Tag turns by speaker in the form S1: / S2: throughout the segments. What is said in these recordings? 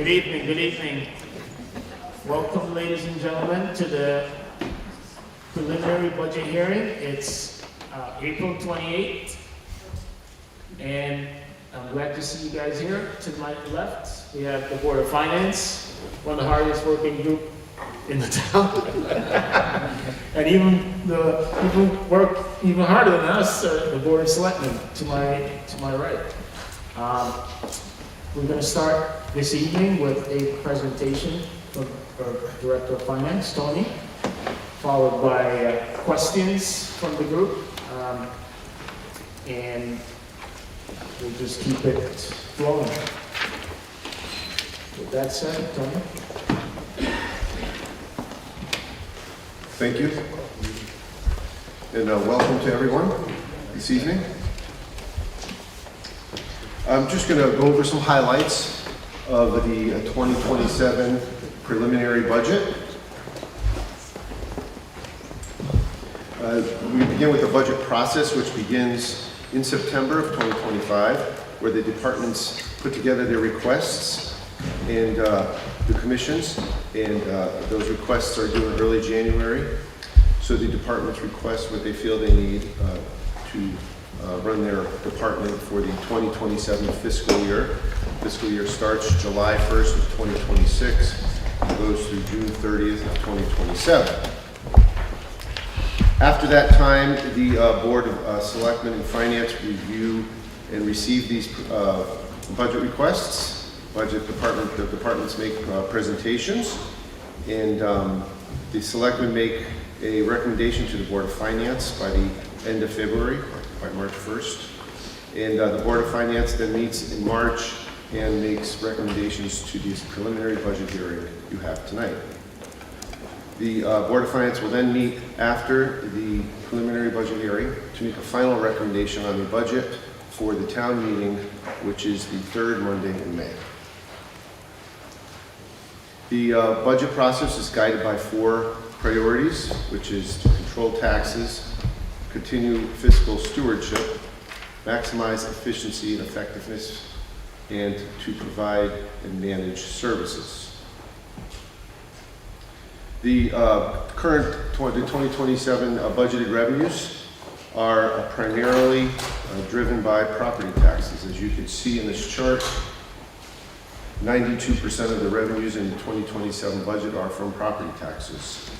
S1: Good evening, good evening. Welcome, ladies and gentlemen, to the preliminary budget hearing. It's April 28th, and I'm glad to see you guys here. To my left, we have the Board of Finance, one of the hardest working group in the town. And even the people who work even harder than us, the Board of Selectmen, to my right. We're going to start this evening with a presentation from our Director of Finance, Tony, followed by questions from the group, and we'll just keep it flowing. With that said, Tony.
S2: Thank you, and welcome to everyone this evening. I'm just going to go over some highlights of the 2027 preliminary budget. We begin with the budget process, which begins in September of 2025, where the departments put together their requests and the commissions, and those requests are due in early January. So the departments request what they feel they need to run their department for the 2027 fiscal year. Fiscal year starts July 1st of 2026 and goes through June 30th of 2027. After that time, the Board of Selectmen and Finance review and receive these budget requests. The departments make presentations, and the Selectmen make a recommendation to the Board of Finance by the end of February, by March 1st. And the Board of Finance then meets in March and makes recommendations to this preliminary budget hearing you have tonight. The Board of Finance will then meet after the preliminary budget hearing to make a final recommendation on the budget for the town meeting, which is the third Monday in May. The budget process is guided by 4 priorities, which is to control taxes, continue fiscal stewardship, maximize efficiency and effectiveness, and to provide and manage services. The current 2027 budgeted revenues are primarily driven by property taxes. As you can see in this chart, 92% of the revenues in the 2027 budget are from property taxes.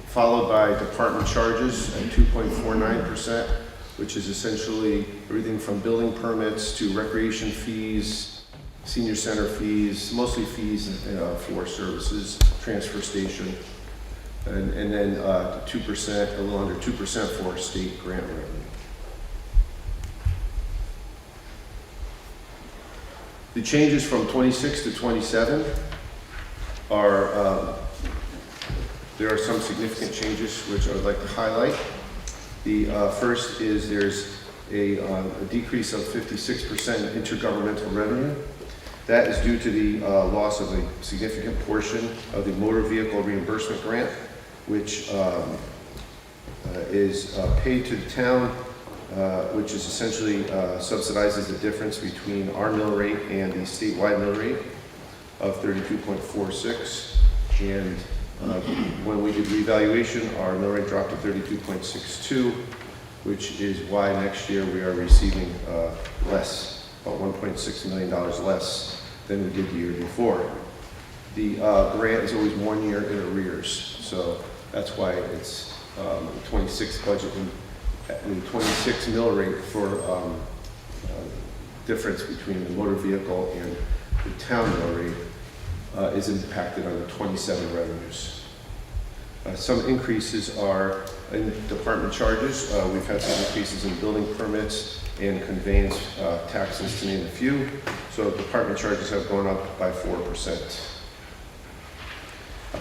S2: Followed by department charges at 2.49%, which is essentially everything from building permits to recreation fees, senior center fees, mostly fees for services, transfer station, and then 2%, a little under 2% for state grant revenue. The changes from 26 to 27 are there are some significant changes which I would like to highlight. The first is there's a decrease of 56% in intergovernmental revenue. That is due to the loss of a significant portion of the motor vehicle reimbursement grant, which is paid to the town, which is essentially subsidizes the difference between our mill rate and the statewide mill rate of 32.46. And when we did revaluation, our mill rate dropped to 32.62, which is why next year we are receiving less, about $1.6 million less than we did the year before. The grant is always 1 year in arrears, so that's why it's the 26 budget and the 26 mill rate for difference between the motor vehicle and the town mill rate is impacted on the 27 revenues. Some increases are in department charges. We've had some increases in building permits and conveyance taxes, to name a few. So department charges have gone up by 4%.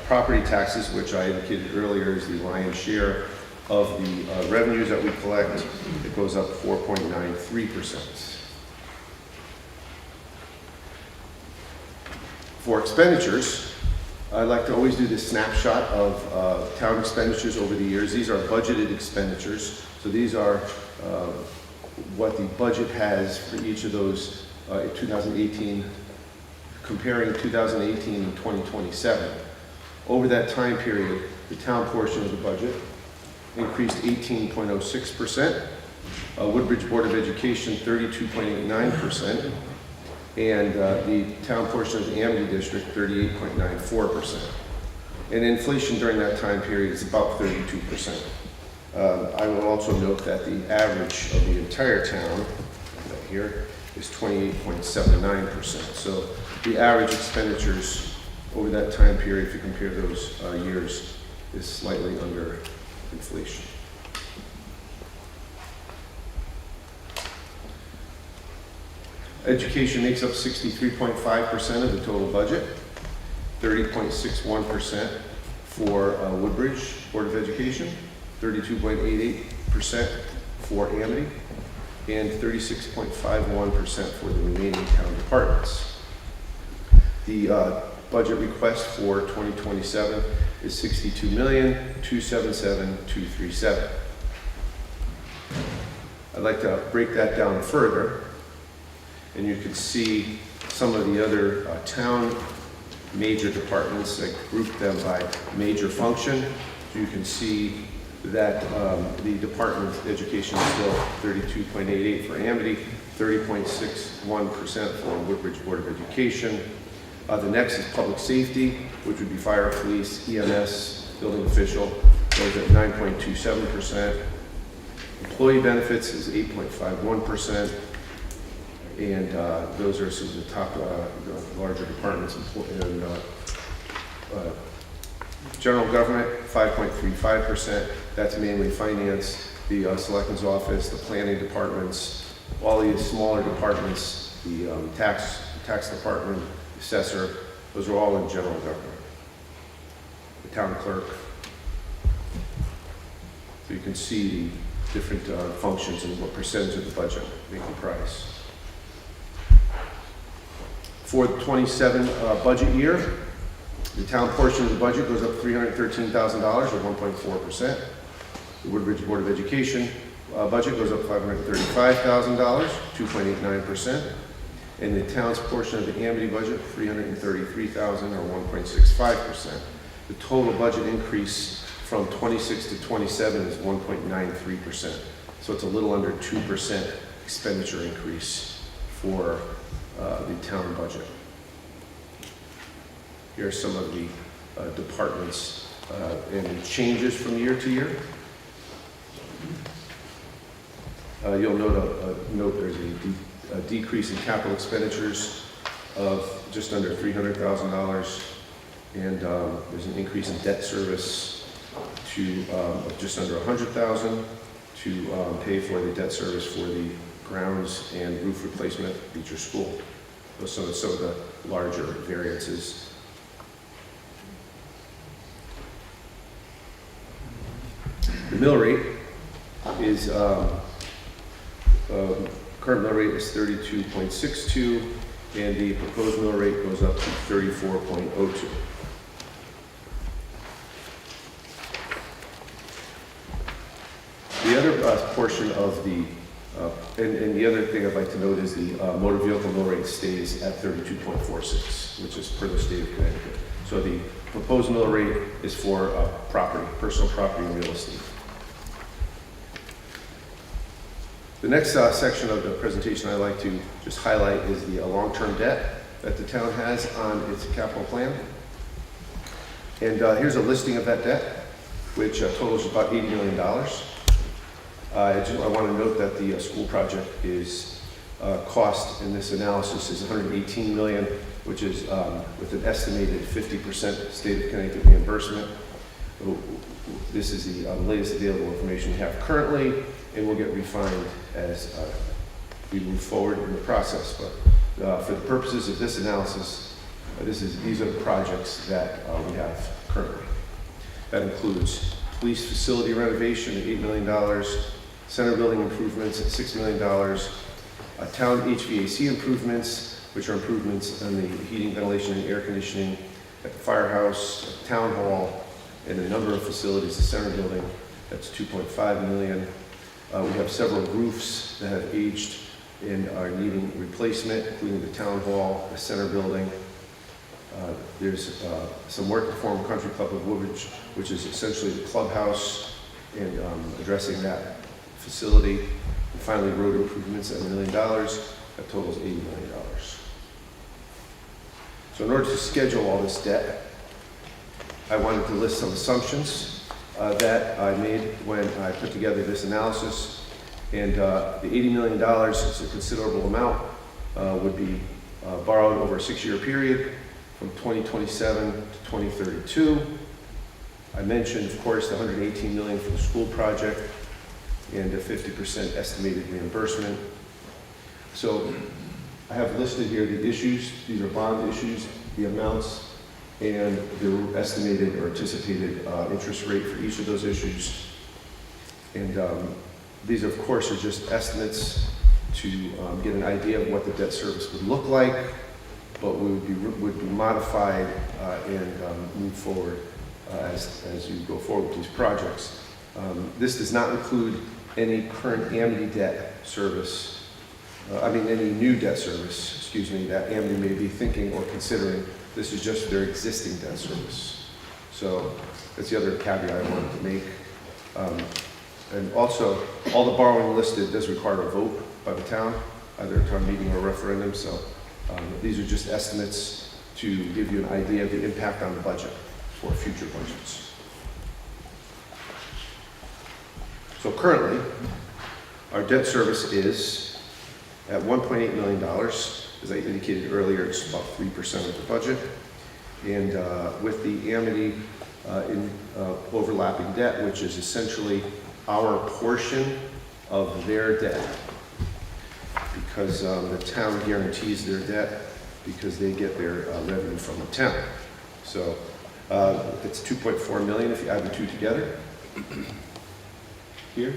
S2: Property taxes, which I indicated earlier is the lion's share of the revenues that we collect, it goes up 4.93%. For expenditures, I like to always do this snapshot of town expenditures over the years. These are budgeted expenditures. So these are what the budget has for each of those in 2018, comparing 2018 and 2027. Over that time period, the town portion of the budget increased 18.06%, Woodbridge Board of Education 32.89%, and the town portion of the Amity District 38.94%. And inflation during that time period is about 32%. I will also note that the average of the entire town, right here, is 28.79%. So the average expenditures over that time period, if you compare those years, is slightly under inflation. Education makes up 63.5% of the total budget, 30.61% for Woodbridge Board of Education, 32.88% for Amity, and 36.51% for the remaining town departments. The budget request for 2027 is $62,277,237. I'd like to break that down further, and you can see some of the other town major departments. I grouped them by major function. You can see that the Department of Education is still 32.88 for Amity, 30.61% for Woodbridge Board of Education. The next is public safety, which would be fire, police, EMS, building official, those at 9.27%. Employee benefits is 8.51%. And those are some of the top larger departments. And general government, 5.35%. That's mainly finance, the selectman's office, the planning departments, all these smaller departments, the tax department, assessor, those are all in general government. The town clerk. So you can see the different functions and what percentage of the budget they comprise. For the 27 budget year, the town portion of the budget goes up $313,000 or 1.4%. The Woodbridge Board of Education budget goes up $535,000, 2.89%. And the town's portion of the Amity budget, $333,000 or 1.65%. The total budget increase from 26 to 27 is 1.93%. So it's a little under 2% expenditure increase for the town budget. Here are some of the departments and changes from year to year. You'll note there's a decrease in capital expenditures of just under $300,000, and there's an increase in debt service to just under $100,000 to pay for the debt service for the grounds and roof replacement at Beecher School. Those are some of the larger variances. The mill rate is current mill rate is 32.62, and the proposed mill rate goes up to 34.02. The other portion of the and the other thing I'd like to note is the motor vehicle mill rate stays at 32.46, which is per the state of Connecticut. So the proposed mill rate is for property, personal property and real estate. The next section of the presentation I'd like to just highlight is the long-term debt that the town has on its capital plan. And here's a listing of that debt, which totals about $80 million. I want to note that the school project is cost in this analysis is $118 million, which is with an estimated 50% state of Connecticut reimbursement. This is the latest available information we have currently, and will get refined as we move forward in the process. But for the purposes of this analysis, these are the projects that we have currently. That includes police facility renovation at $8 million, center building improvements at $6 million, town HVAC improvements, which are improvements on the heating, ventilation, and air conditioning at the firehouse, at the town hall, and a number of facilities, the center building, that's $2.5 million. We have several roofs that have aged and are needing replacement, including the town hall, the center building. There's some work performed Country Club of Woodbridge, which is essentially the clubhouse, and addressing that facility. And finally, road improvements at $1 million. That totals $80 million. So in order to schedule all this debt, I wanted to list some assumptions that I made when I put together this analysis. And the $80 million is a considerable amount, would be borrowed over a 6-year period from 2027 to 2032. I mentioned, of course, the $118 million for the school project and a 50% estimated reimbursement. So I have listed here the issues. These are bond issues, the amounts, and the estimated or anticipated interest rate for each of those issues. And these, of course, are just estimates to get an idea of what the debt service would look like, but would be modified and move forward as you go forward with these projects. This does not include any current Amity debt service, any new debt service, excuse me, that Amity may be thinking or considering. This is just their existing debt service. So that's the other caveat I wanted to make. And also, all the borrowing listed does require a vote by the town, either a town meeting or a referendum. So these are just estimates to give you an idea of the impact on the budget for future budgets. So currently, our debt service is at $1.8 million. As I indicated earlier, it's about 3% of the budget. And with the Amity overlapping debt, which is essentially our portion of their debt, because the town guarantees their debt because they get their revenue from the town. So it's $2.4 million if you add the two together. Here.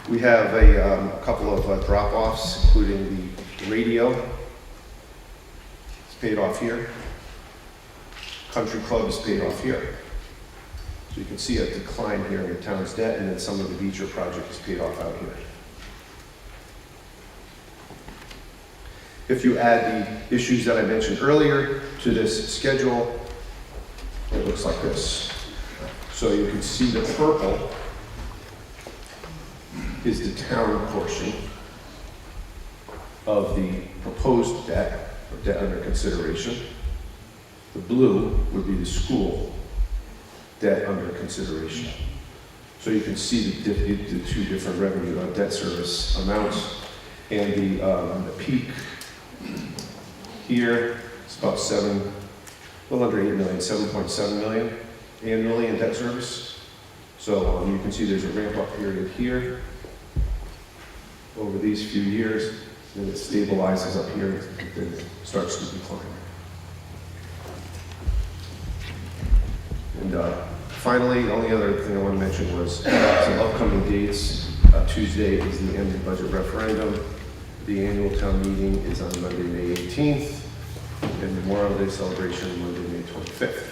S2: We have a couple of drop-offs, including the radio. It's paid off here. Country Club is paid off here. So you can see a decline here in the town's debt, and then some of the Beecher project is paid off out here. If you add the issues that I mentioned earlier to this schedule, it looks like this. So you can see the purple is the town portion of the proposed debt, or debt under consideration. The blue would be the school debt under consideration. So you can see the two different revenue debt service amounts, and the peak here is about a little under $8 million, $7.7 million annually in debt service. So you can see there's a ramp up period here over these few years, then it stabilizes up here and then starts to decline. And finally, the only other thing I want to mention was some upcoming dates. Tuesday is the Amity budget referendum. The annual town meeting is on Monday, May 18th, and Memorial Day celebration Monday, May 25th.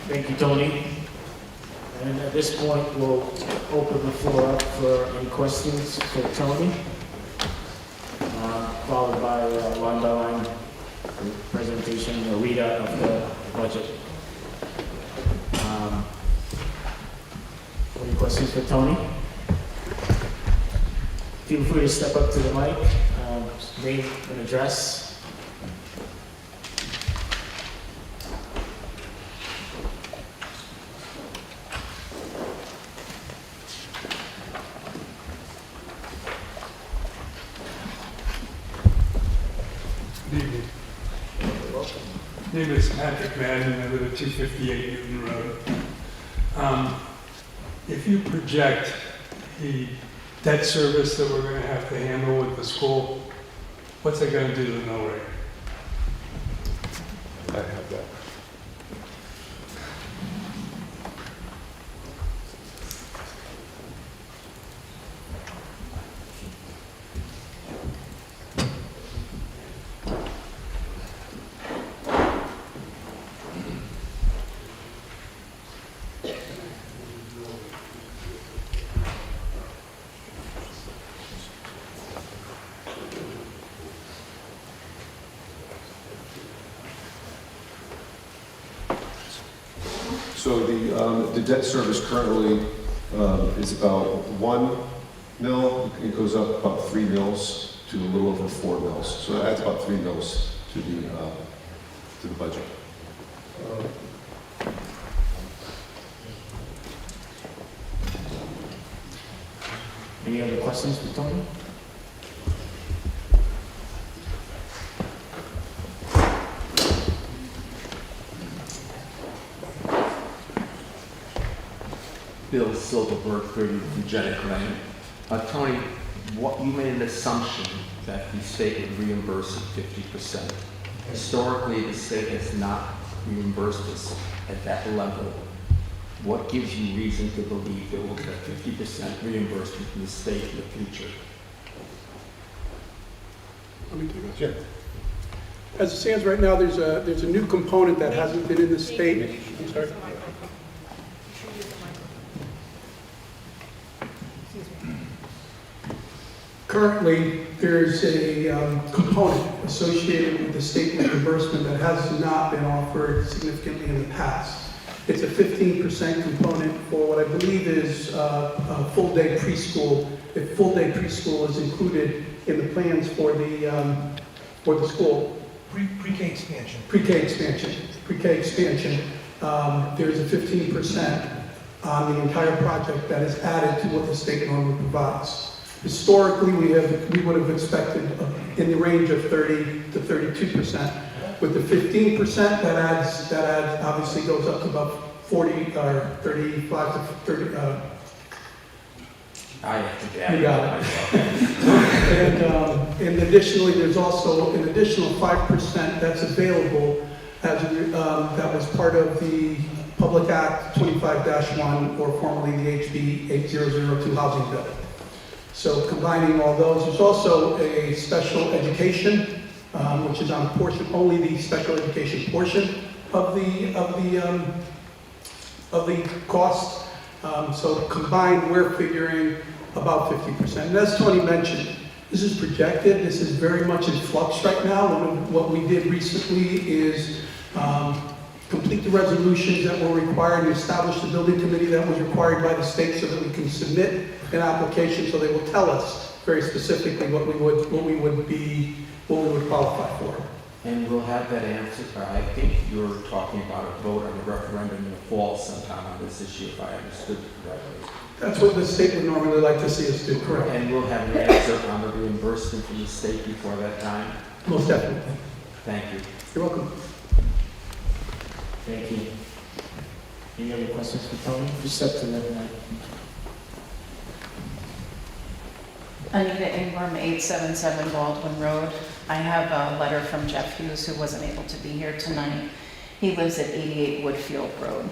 S1: Thank you, Tony. And at this point, we'll open the floor up for any questions for Tony, followed by a one-by-one presentation, a readout of the budget. Any questions for Tony? Feel free to step up to the mic, name and address.
S3: My name is Patrick Madden. I live at 258 Newton Road. If you project the debt service that we're going to have to handle with the school, what's it going to do to the mill rate?
S2: I have that. So the debt service currently is about 1 mil. It goes up about 3 mils to a little over 4 mils. So that adds about 3 mils to the budget.
S1: Any other questions for Tony?
S4: Bill Silverberg, 30 Eugenic Lane. Tony, you made an assumption that the state would reimburse at 50%. Historically, the state has not reimbursed us at that level. What gives you reason to believe that we'll get a 50% reimbursement from the state in the future?
S5: Let me take
S2: Sure.
S5: As it stands right now, there's a new component that hasn't been in the state. I'm sorry. Currently, there's a component associated with the state reimbursement that has not been offered significantly in the past. It's a 15% component for what I believe is a full-day preschool. If full-day preschool is included in the plans for the school.
S6: Pre-K expansion.
S5: Pre-K expansion. Pre-K expansion. There's a 15% on the entire project that is added to what the state normally provides. Historically, we would have expected in the range of 30 to 32%. With the 15%, that adds obviously goes up to about 40 or 35 to 30.
S4: I have to add.
S5: You got it. And additionally, there's also an additional 5% that's available as that was part of the Public Act 25-1, or formerly the HB 8002 housing bill. So combining all those, there's also a special education, which is on a portion, only the special education portion of the cost. So combined, we're figuring about 50%. And as Tony mentioned, this is projected. This is very much in flux right now. What we did recently is complete the resolutions that were required and establish the building committee that was required by the state so that we can submit an application, so they will tell us very specifically what we would qualify for.
S4: And we'll have that answer. I think you're talking about a vote on the referendum in the fall sometime on this issue, if I understood correctly.
S5: That's what the state would normally like to see us do, correct?
S4: And we'll have an answer on the reimbursement from the state before that time.
S5: Most definitely.
S4: Thank you.
S5: You're welcome.
S1: Thank you. Any other questions for Tony? Just step to the mic.
S7: Anita Ingram, 877 Baldwin Road. I have a letter from Jeff Hughes, who wasn't able to be here tonight. He lives at 88 Woodfield Road.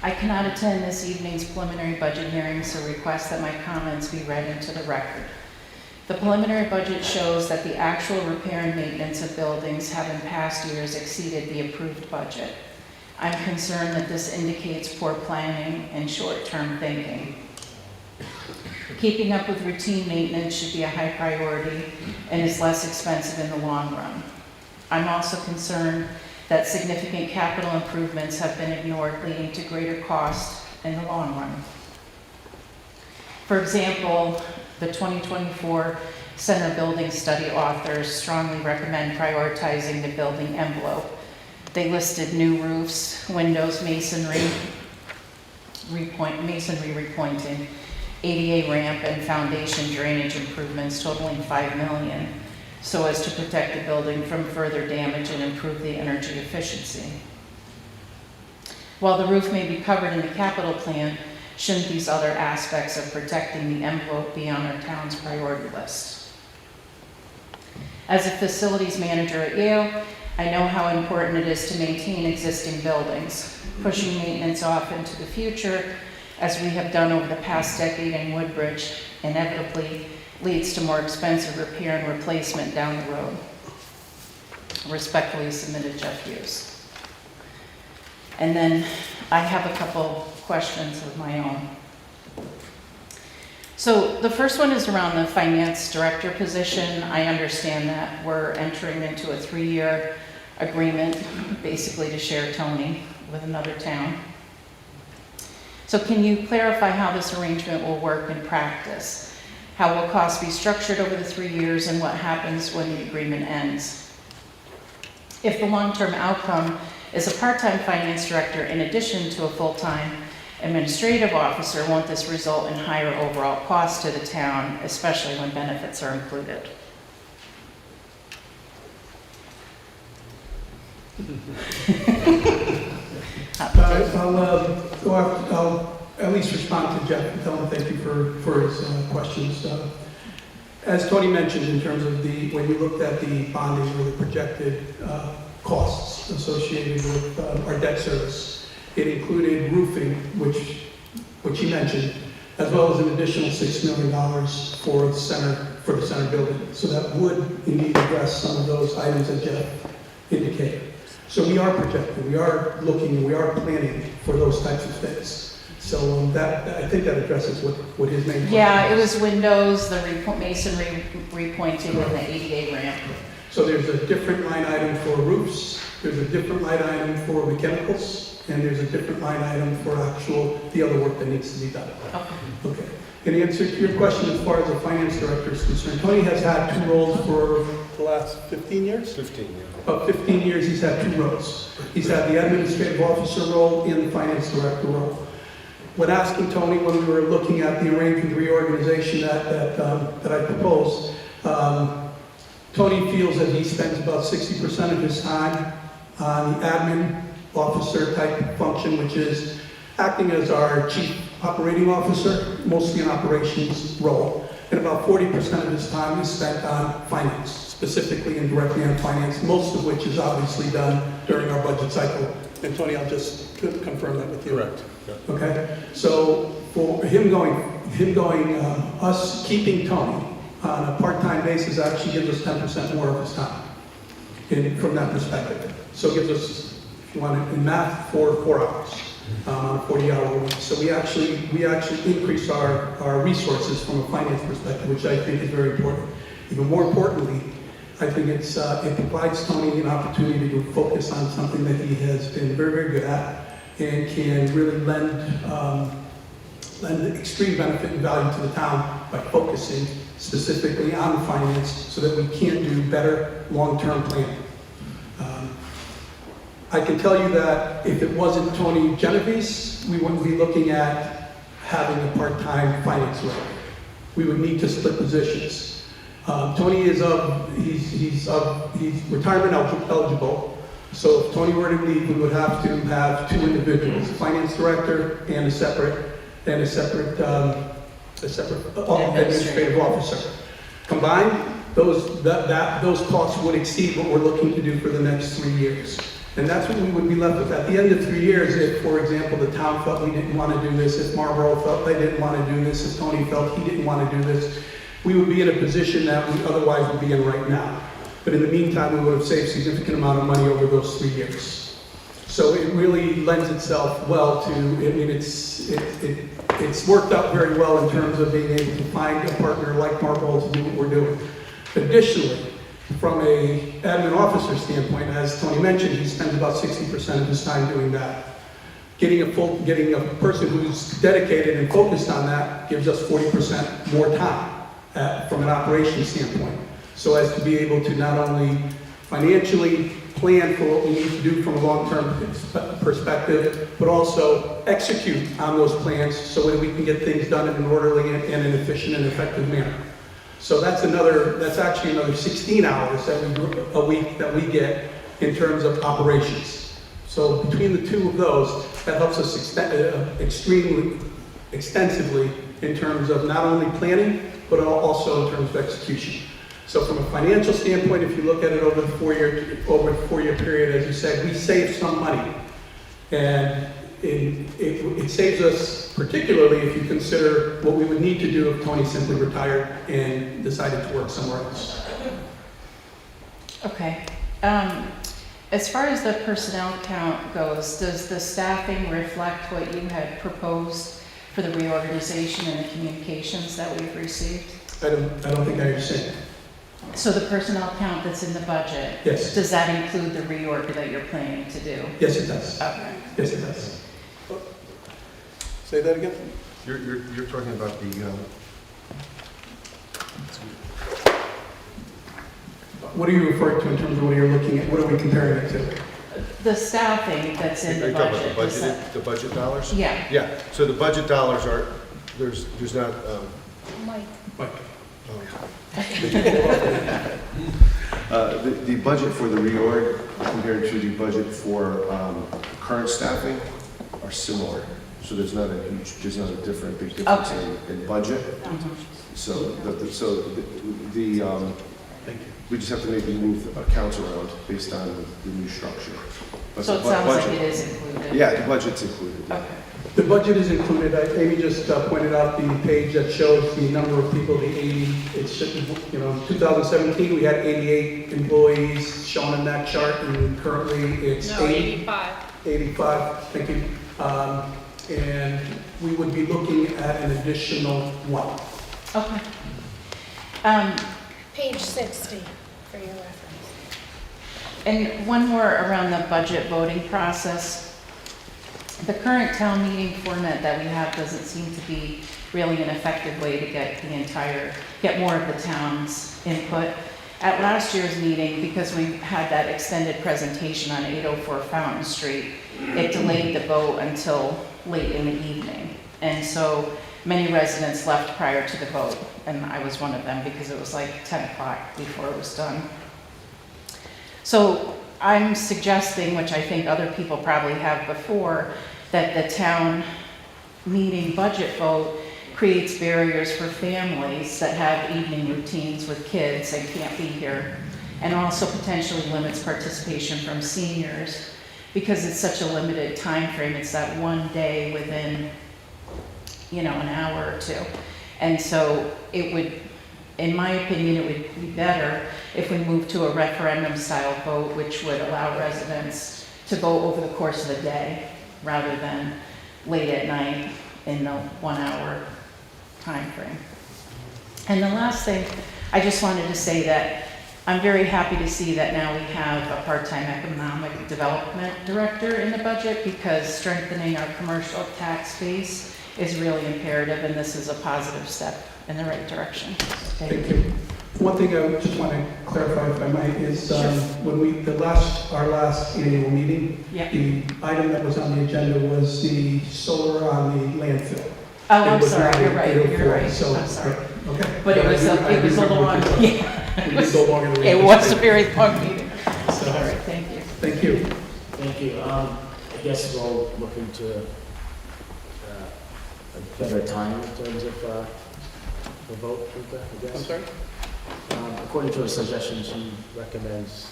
S7: I cannot attend this evening's preliminary budget hearing, so request that my comments be read into the record. The preliminary budget shows that the actual repair and maintenance of buildings have in past years exceeded the approved budget. I'm concerned that this indicates poor planning and short-term thinking. Keeping up with routine maintenance should be a high priority and is less expensive in the long run. I'm also concerned that significant capital improvements have been ignored, leading to greater cost in the long run. For example, the 2024 Center Building Study authors strongly recommend prioritizing the building envelope. They listed new roofs, windows, masonry repointing, ADA ramp, and foundation drainage improvements totaling $5 million, so as to protect the building from further damage and improve the energy efficiency. While the roof may be covered in the capital plan, shouldn't these other aspects of protecting the envelope be on our town's priority list? As a facilities manager at Yale, I know how important it is to maintain existing buildings. Pushing maintenance off into the future, as we have done over the past decade in Woodbridge, inevitably leads to more expensive repair and replacement down the road. Respectfully submitted, Jeff Hughes. And then I have a couple questions of my own. So the first one is around the finance director position. I understand that we're entering into a 3-year agreement, basically to share Tony. with another town. So can you clarify how this arrangement will work in practice? How will costs be structured over the 3 years, and what happens when the agreement ends? If the long-term outcome is a part-time finance director in addition to a full-time administrative officer, won't this result in higher overall costs to the town, especially when benefits are included?
S5: I'll at least respond to Jeff and tell him thank you for his questions. As Tony mentioned, in terms of when we looked at the bonding or the projected costs associated with our debt service, it included roofing, which he mentioned, as well as an additional $6 million for the center building. So that would indeed address some of those items that Jeff indicated. So we are projecting, we are looking, we are planning for those types of things. So I think that addresses what his main question
S7: Yeah, it
S5: is.
S7: was windows, the masonry repointing, and the ADA ramp.
S5: So there's a different line item for roofs, there's a different line item for mechanicals, and there's a different line item for the other work that needs to be done.
S7: Okay.
S5: Okay. In answer to your question as far as the finance director is concerned, Tony has had 2 roles for the last 15 years?
S2: 15, yeah.
S5: About 15 years, he's had 2 roles. He's had the administrative officer role and the finance director role. When asking Tony, when we were looking at the arrangement reorganization that I proposed, Tony feels that he spends about 60% of his time on the admin officer type function, which is acting as our chief operating officer, mostly an operations role. And about 40% of his time is spent on finance, specifically and directly on finance, most of which is obviously done during our budget cycle. And Tony, I'll just confirm that with you.
S2: Correct.
S5: Okay, so for us keeping Tony on a part-time basis actually gives us 10% more of his time from that perspective. So it gives us, if you want it in math, 4 hours on a 40-hour week. So we actually increase our resources from a finance perspective, which I think is very important. Even more importantly, I think it provides Tony an opportunity to focus on something that he has been very, very good at and can really lend extreme benefit and value to the town by focusing specifically on the finance so that we can do better long-term planning. I can tell you that if it wasn't Tony Genovese, we wouldn't be looking at having a part-time finance role. We would need to split positions. Tony is he's retirement eligible. So if Tony were to leave, we would have to have 2 individuals, a finance director and a separate administrative officer. Combined, those costs would exceed what we're looking to do for the next 3 years. And that's what we would be left with. At the end of 3 years, if, for example, the town felt we didn't want to do this, if Marlboro felt they didn't want to do this, if Tony felt he didn't want to do this, we would be in a position that we otherwise would be in right now. But in the meantime, we would have saved a significant amount of money over those 3 years. So it really lends itself well to, I mean, it's worked out very well in terms of being able to find a partner like Marlboro to do what we're doing. Additionally, from a admin officer standpoint, as Tony mentioned, he spends about 60% of his time doing that. Getting a person who's dedicated and focused on that gives us 40% more time from an operations standpoint. So as to be able to not only financially plan for what we need to do from a long-term perspective, but also execute on those plans so that we can get things done in an orderly and an efficient and effective manner. So that's actually another 16 hours a week that we get in terms of operations. So between the 2 of those, that helps us extremely extensively in terms of not only planning, but also in terms of execution. So from a financial standpoint, if you look at it over the 4-year period, as you said, we saved some money. And it saves us, particularly if you consider what we would need to do if Tony simply retired and decided to work somewhere else.
S7: Okay. As far as the personnel count goes, does the staffing reflect what you had proposed for the reorganization and the communications that we've received?
S5: I don't think I understand.
S7: So the personnel count that's in the budget,
S5: Yes,
S7: does that include the reorg that you're planning to do?
S5: yes, it does.
S7: Okay.
S5: Yes, it does. Say that again?
S2: You're talking about the,
S5: What are you referring to in terms of what you're looking at? What are we comparing it to?
S7: The staffing that's in the
S2: Are you talking
S7: budget.
S2: about
S7: does that-
S2: the budget dollars?
S7: Yeah,
S2: Yeah, so the budget dollars are, there's not,
S5: Mike.
S2: the budget for the reorg compared to the budget for current staffing are similar. So there's not a big difference in budget. So we just have to maybe move accounts around based on the new structure. But
S7: so
S2: the
S7: it sounds like
S2: budget-
S7: it is included.
S2: Yeah, the budget's included.
S7: Okay.
S5: The budget is included. Amy just pointed out the page that shows the number of people, the 80. It should, you know, in 2017, we had 88 employees shown in that chart, and currently it's
S6: No, 85.
S5: 85, thank you. And we would be looking at an additional one.
S7: Okay.
S6: Page 60 for your reference.
S7: And one more around the budget voting process. The current town meeting format that we have doesn't seem to be really an effective way to get more of the town's input. At last year's meeting, because we had that extended presentation on 804 Fountain Street, it delayed the vote until late in the evening. And so many residents left prior to the vote, and I was one of them because it was like 10 o'clock before it was done. So I'm suggesting, which I think other people probably have before, that the town meeting budget vote creates barriers for families that have evening routines with kids and can't be here, and also potentially limits participation from seniors because it's such a limited time frame. It's that one day within, you know, an hour or two. And so it would, in my opinion, it would be better if we moved to a referendum-style vote, which would allow residents to vote over the course of the day rather than late at night in the 1 hour time frame. And the last thing, I just wanted to say that I'm very happy to see that now we have a part-time economic development director in the budget because strengthening our commercial tax base is really imperative, and this is a positive step in the right direction.
S5: Thank you. One thing I just want to clarify, if I might, is when our last annual meeting,
S7: Yeah.
S5: the item that was on the agenda was the solar on the landfill.
S7: Oh,
S5: It
S7: I'm
S5: was
S7: sorry,
S5: not
S7: you're right,
S5: 804,
S7: you're right,
S5: so-
S7: I'm sorry.
S5: Okay.
S7: But it was a long, yeah.
S5: It was so long in the
S7: It was a very long meeting. All
S5: So,
S7: right, thank you.
S5: thank you.
S1: Thank you. I guess we'll look into a better time in terms of the vote, I guess.
S5: I'm sorry?
S1: According to her suggestion, she recommends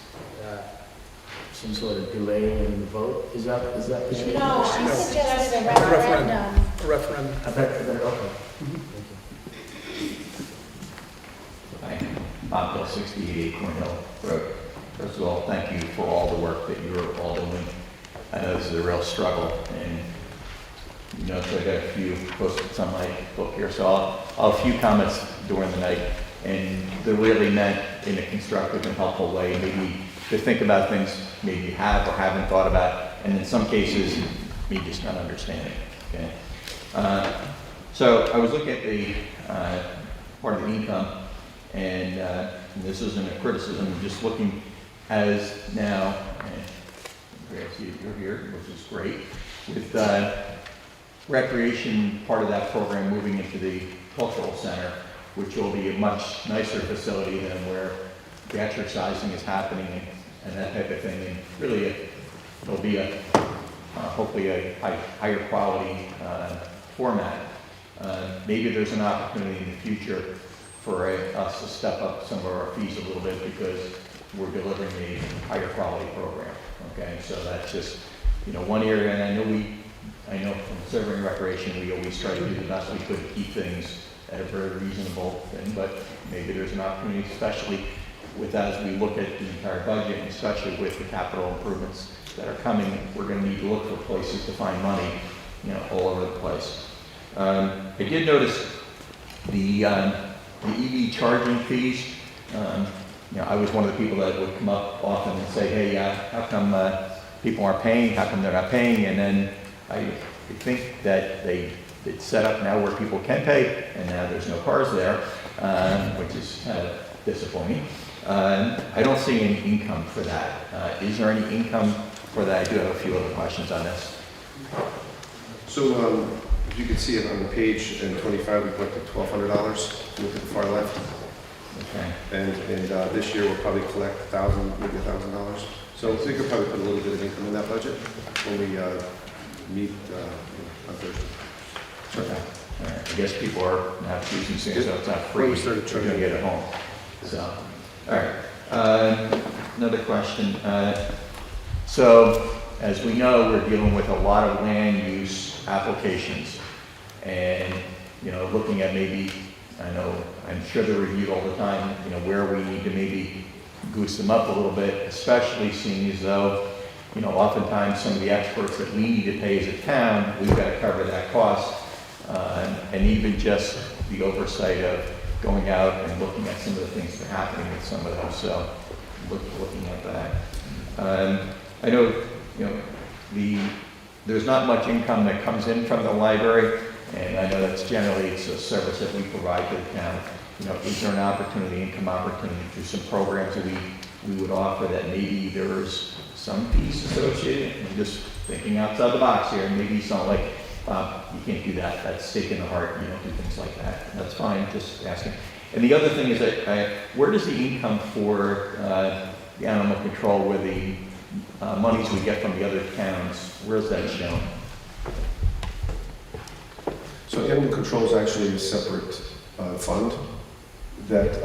S1: some sort of delay in the vote. Is that?
S6: No, she suggested a referendum.
S5: A referendum.
S1: I bet, okay.
S8: Hi, Bob Bill, 68 Cornell Road. First of all, thank you for all the work that you're all doing. I know this is a real struggle, and you know, so I got a few post-its on my book here, so I'll have a few comments during the night, and they're really meant in a constructive and helpful way, maybe to think about things maybe you have or haven't thought about, and in some cases, me just not understanding, okay? So I was looking at the part of the income, and this isn't a criticism, I'm just looking as now, and I see you're here, which is great, with recreation, part of that program moving into the cultural center, which will be a much nicer facility than where the exercising is happening and that type of thing. And really, it'll be hopefully a higher quality format. Maybe there's an opportunity in the future for us to step up some of our fees a little bit because we're delivering a higher quality program. Okay, so that's just, you know, one area, and I know from serving recreation, we always try to do the best we could to keep things at a very reasonable thing, but maybe there's an opportunity, especially with as we look at the entire budget, and especially with the capital improvements that are coming, we're going to need to look for places to find money, you know, all over the place. I did notice the EV charging fees. You know, I was one of the people that would come up often and say, hey, how come people aren't paying? How come they're not paying? And then I think that it's set up now where people can pay, and now there's no cars there, which is kind of disappointing. I don't see any income for that. Is there any income for that? I do have a few other questions on this.
S2: So, if you can see it on the page in 25, we collected $1,200. Look at the far left.
S8: Okay.
S2: And this year we'll probably collect maybe $1,000. So we could probably put a little bit of income in that budget when we meet on Thursday.
S8: Okay. All right. I guess people are now choosing things, so it's not free.
S2: Well, we started
S8: You're
S2: charging
S8: gonna get it home. So, all right. Another question. So, as we know, we're dealing with a lot of land use applications, and looking at maybe, I'm sure they're reviewed all the time. Where we need to maybe goose them up a little bit, especially seeing as though, oftentimes some of the experts that we need to pay as a town, we've got to cover that cost. And even just the oversight of going out and looking at some of the things that are happening with some of those. So looking at that. I know, there's not much income that comes in from the library, and I know that's generally it's a service that we provide to the town. Is there an income opportunity through some programs that we would offer that maybe there's some piece associated? I'm just thinking outside the box here, and maybe something like, you can't do that, that's stake in the heart, do things like that. That's fine, just asking. And the other thing is that, where does the income for the animal control, where the monies we get from the other towns, where is that shown?
S2: So animal control is actually a separate fund that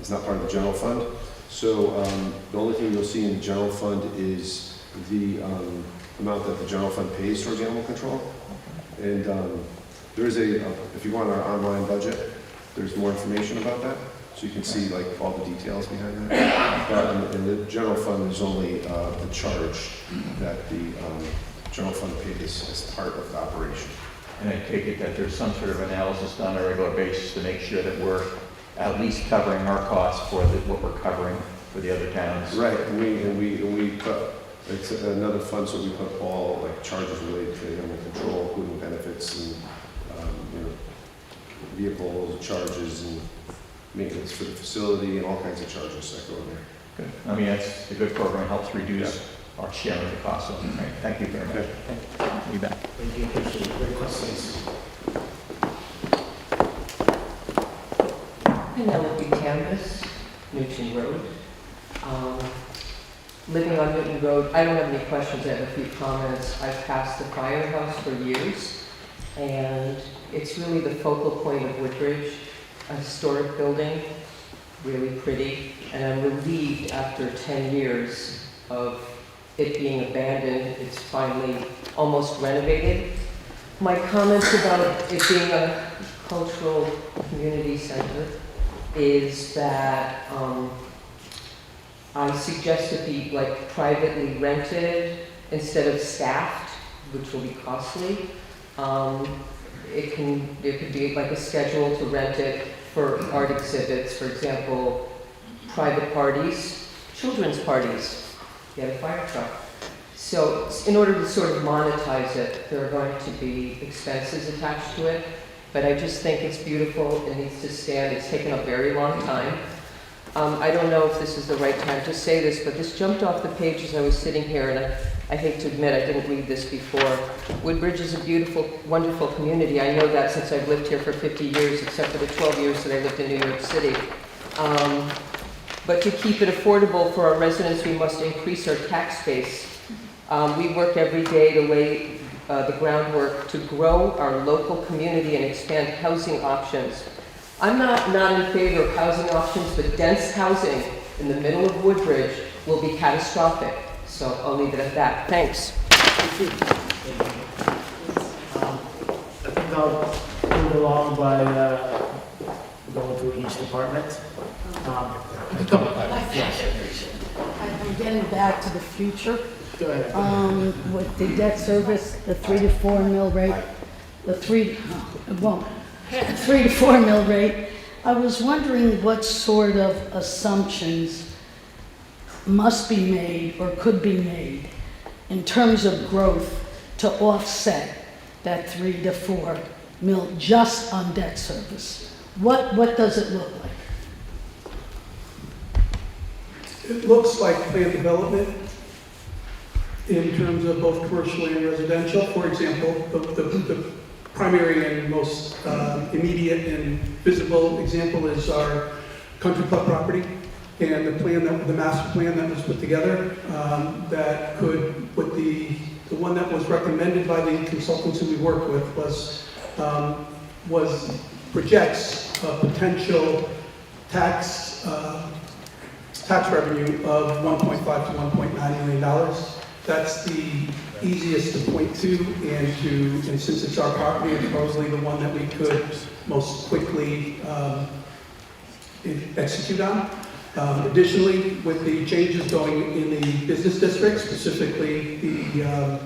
S2: is not part of the general fund. So the only thing you'll see in the general fund is the amount that the general fund pays towards animal control. And there is if you go on our online budget, there's more information about that. So you can see like all the details behind that. But in the general fund, there's only the charge that the general fund pays as part of the operation.
S8: And I take it that there's some sort of analysis done on a regular basis to make sure that we're at least covering our costs for what we're covering for the other towns.
S2: Right, and we put, it's another fund, so we put all like charges related to animal control, including benefits and vehicle charges and maintenance for the facility and all kinds of charges that go in there.
S8: Good. I mean, that's a good program, helps reduce our share of the cost of it. Right. Thank you very much.
S2: Okay.
S8: We'll be back.
S1: Thank you, appreciate it. Great questions.
S9: Penelope Canvas, Newton Road. Living on Newton Road, I don't have any questions, I have a few comments. I've passed the firehouse for years, and it's really the focal point of Woodbridge, a historic building, really pretty, and I'm relieved after 10 years of it being abandoned, it's finally almost renovated. My comments about it being a cultural community center is that I suggest it be like privately rented instead of staffed, which will be costly. There could be like a schedule to rent it for art exhibits, for example, private parties, children's parties, get a fire truck. So in order to sort of monetize it, there are going to be expenses attached to it, but I just think it's beautiful, it needs to stand, it's taken a very long time. I don't know if this is the right time to say this, but this jumped off the page as I was sitting here, and I hate to admit I didn't read this before. Woodbridge is a beautiful, wonderful community. I know that since I've lived here for 50 years, except for the 12 years that I lived in New York City. But to keep it affordable for our residents, we must increase our tax base. We work every day to lay the groundwork to grow our local community and expand housing options. I'm not in favor of housing options, but dense housing in the middle of Woodbridge will be catastrophic. So I'll leave it at that. Thanks.
S1: I think I'll move along by going through each department.
S10: I'm getting back to the future.
S1: Go ahead.
S10: With the debt service, the 3 to 4 mil rate, the 3 to 4 mil rate, I was wondering what sort of assumptions must be made or could be made in terms of growth to offset that 3 to 4 mil just on debt service. What does it look like?
S5: It looks like plan development in terms of both commercial and residential. For example, the primary and most immediate and visible example is our country club property and the master plan that was put together that could, with the one that was recommended by the consultants who we work with projects a potential tax revenue of $1.5 to $1.9 million. That's the easiest to point to, and since it's our property, it's probably the one that we could most quickly execute on. Additionally, with the changes going in the business district, specifically the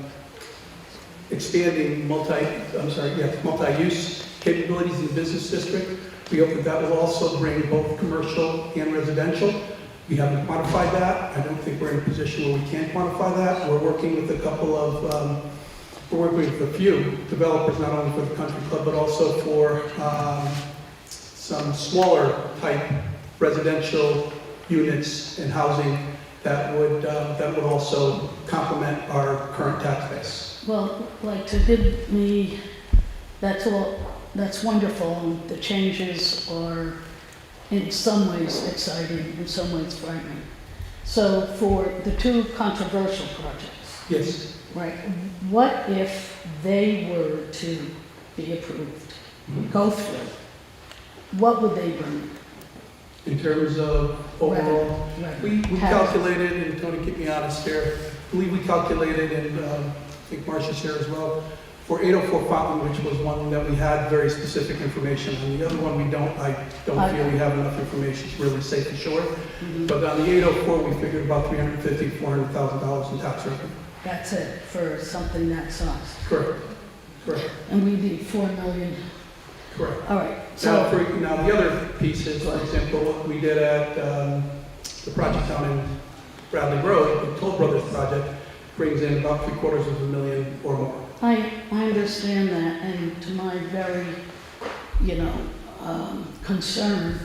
S5: expanding multi-use capabilities in the business district, we hope that will also bring both commercial and residential. We haven't quantified that. I don't think we're in a position where we can quantify that. We're working with a few developers, not only for the country club, but also for some smaller type residential units and housing that would also complement our current tax base.
S10: Well, like to give me, that's wonderful, and the changes are in some ways exciting, in some ways frightening. So for the 2 controversial projects,
S5: Yes.
S10: right, what if they were to be approved, go through? What would they bring?
S5: In terms of overall, we calculated, and Tony, keep me honest here, I believe we calculated, and I think Marcia's here as well, for 804 Fountain, which was one that we had very specific information on. The other one we don't, I don't feel we have enough information to really say for sure. But on the 804, we figured about $350,000 to $400,000 in tax revenue.
S10: That's it, for something that size.
S5: Correct. Correct.
S10: And we need 4 million.
S5: Correct.
S10: All right,
S5: Now,
S10: so,
S5: now the other piece is, for example, what we did at the project down in Bradley Road, the Toll Brothers project, brings in about $750,000 or more.
S10: I understand that, and to my very, concern,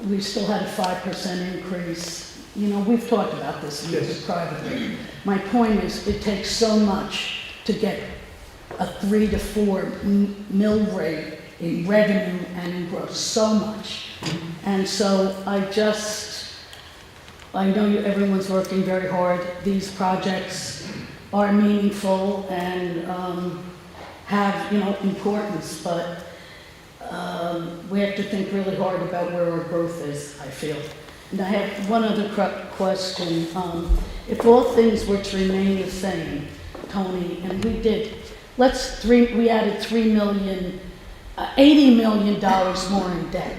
S10: we still had a 5% increase. We've talked about this
S5: Yes.
S10: privately. My point is, it takes so much to get a 3 to 4 mil rate in revenue and in growth, so much. And so I know everyone's working very hard. These projects are meaningful and have, importance, but we have to think really hard about where our growth is, I feel. And I have one other question. If all things were to remain the same, Tony, and we did, we added $80 million more in debt,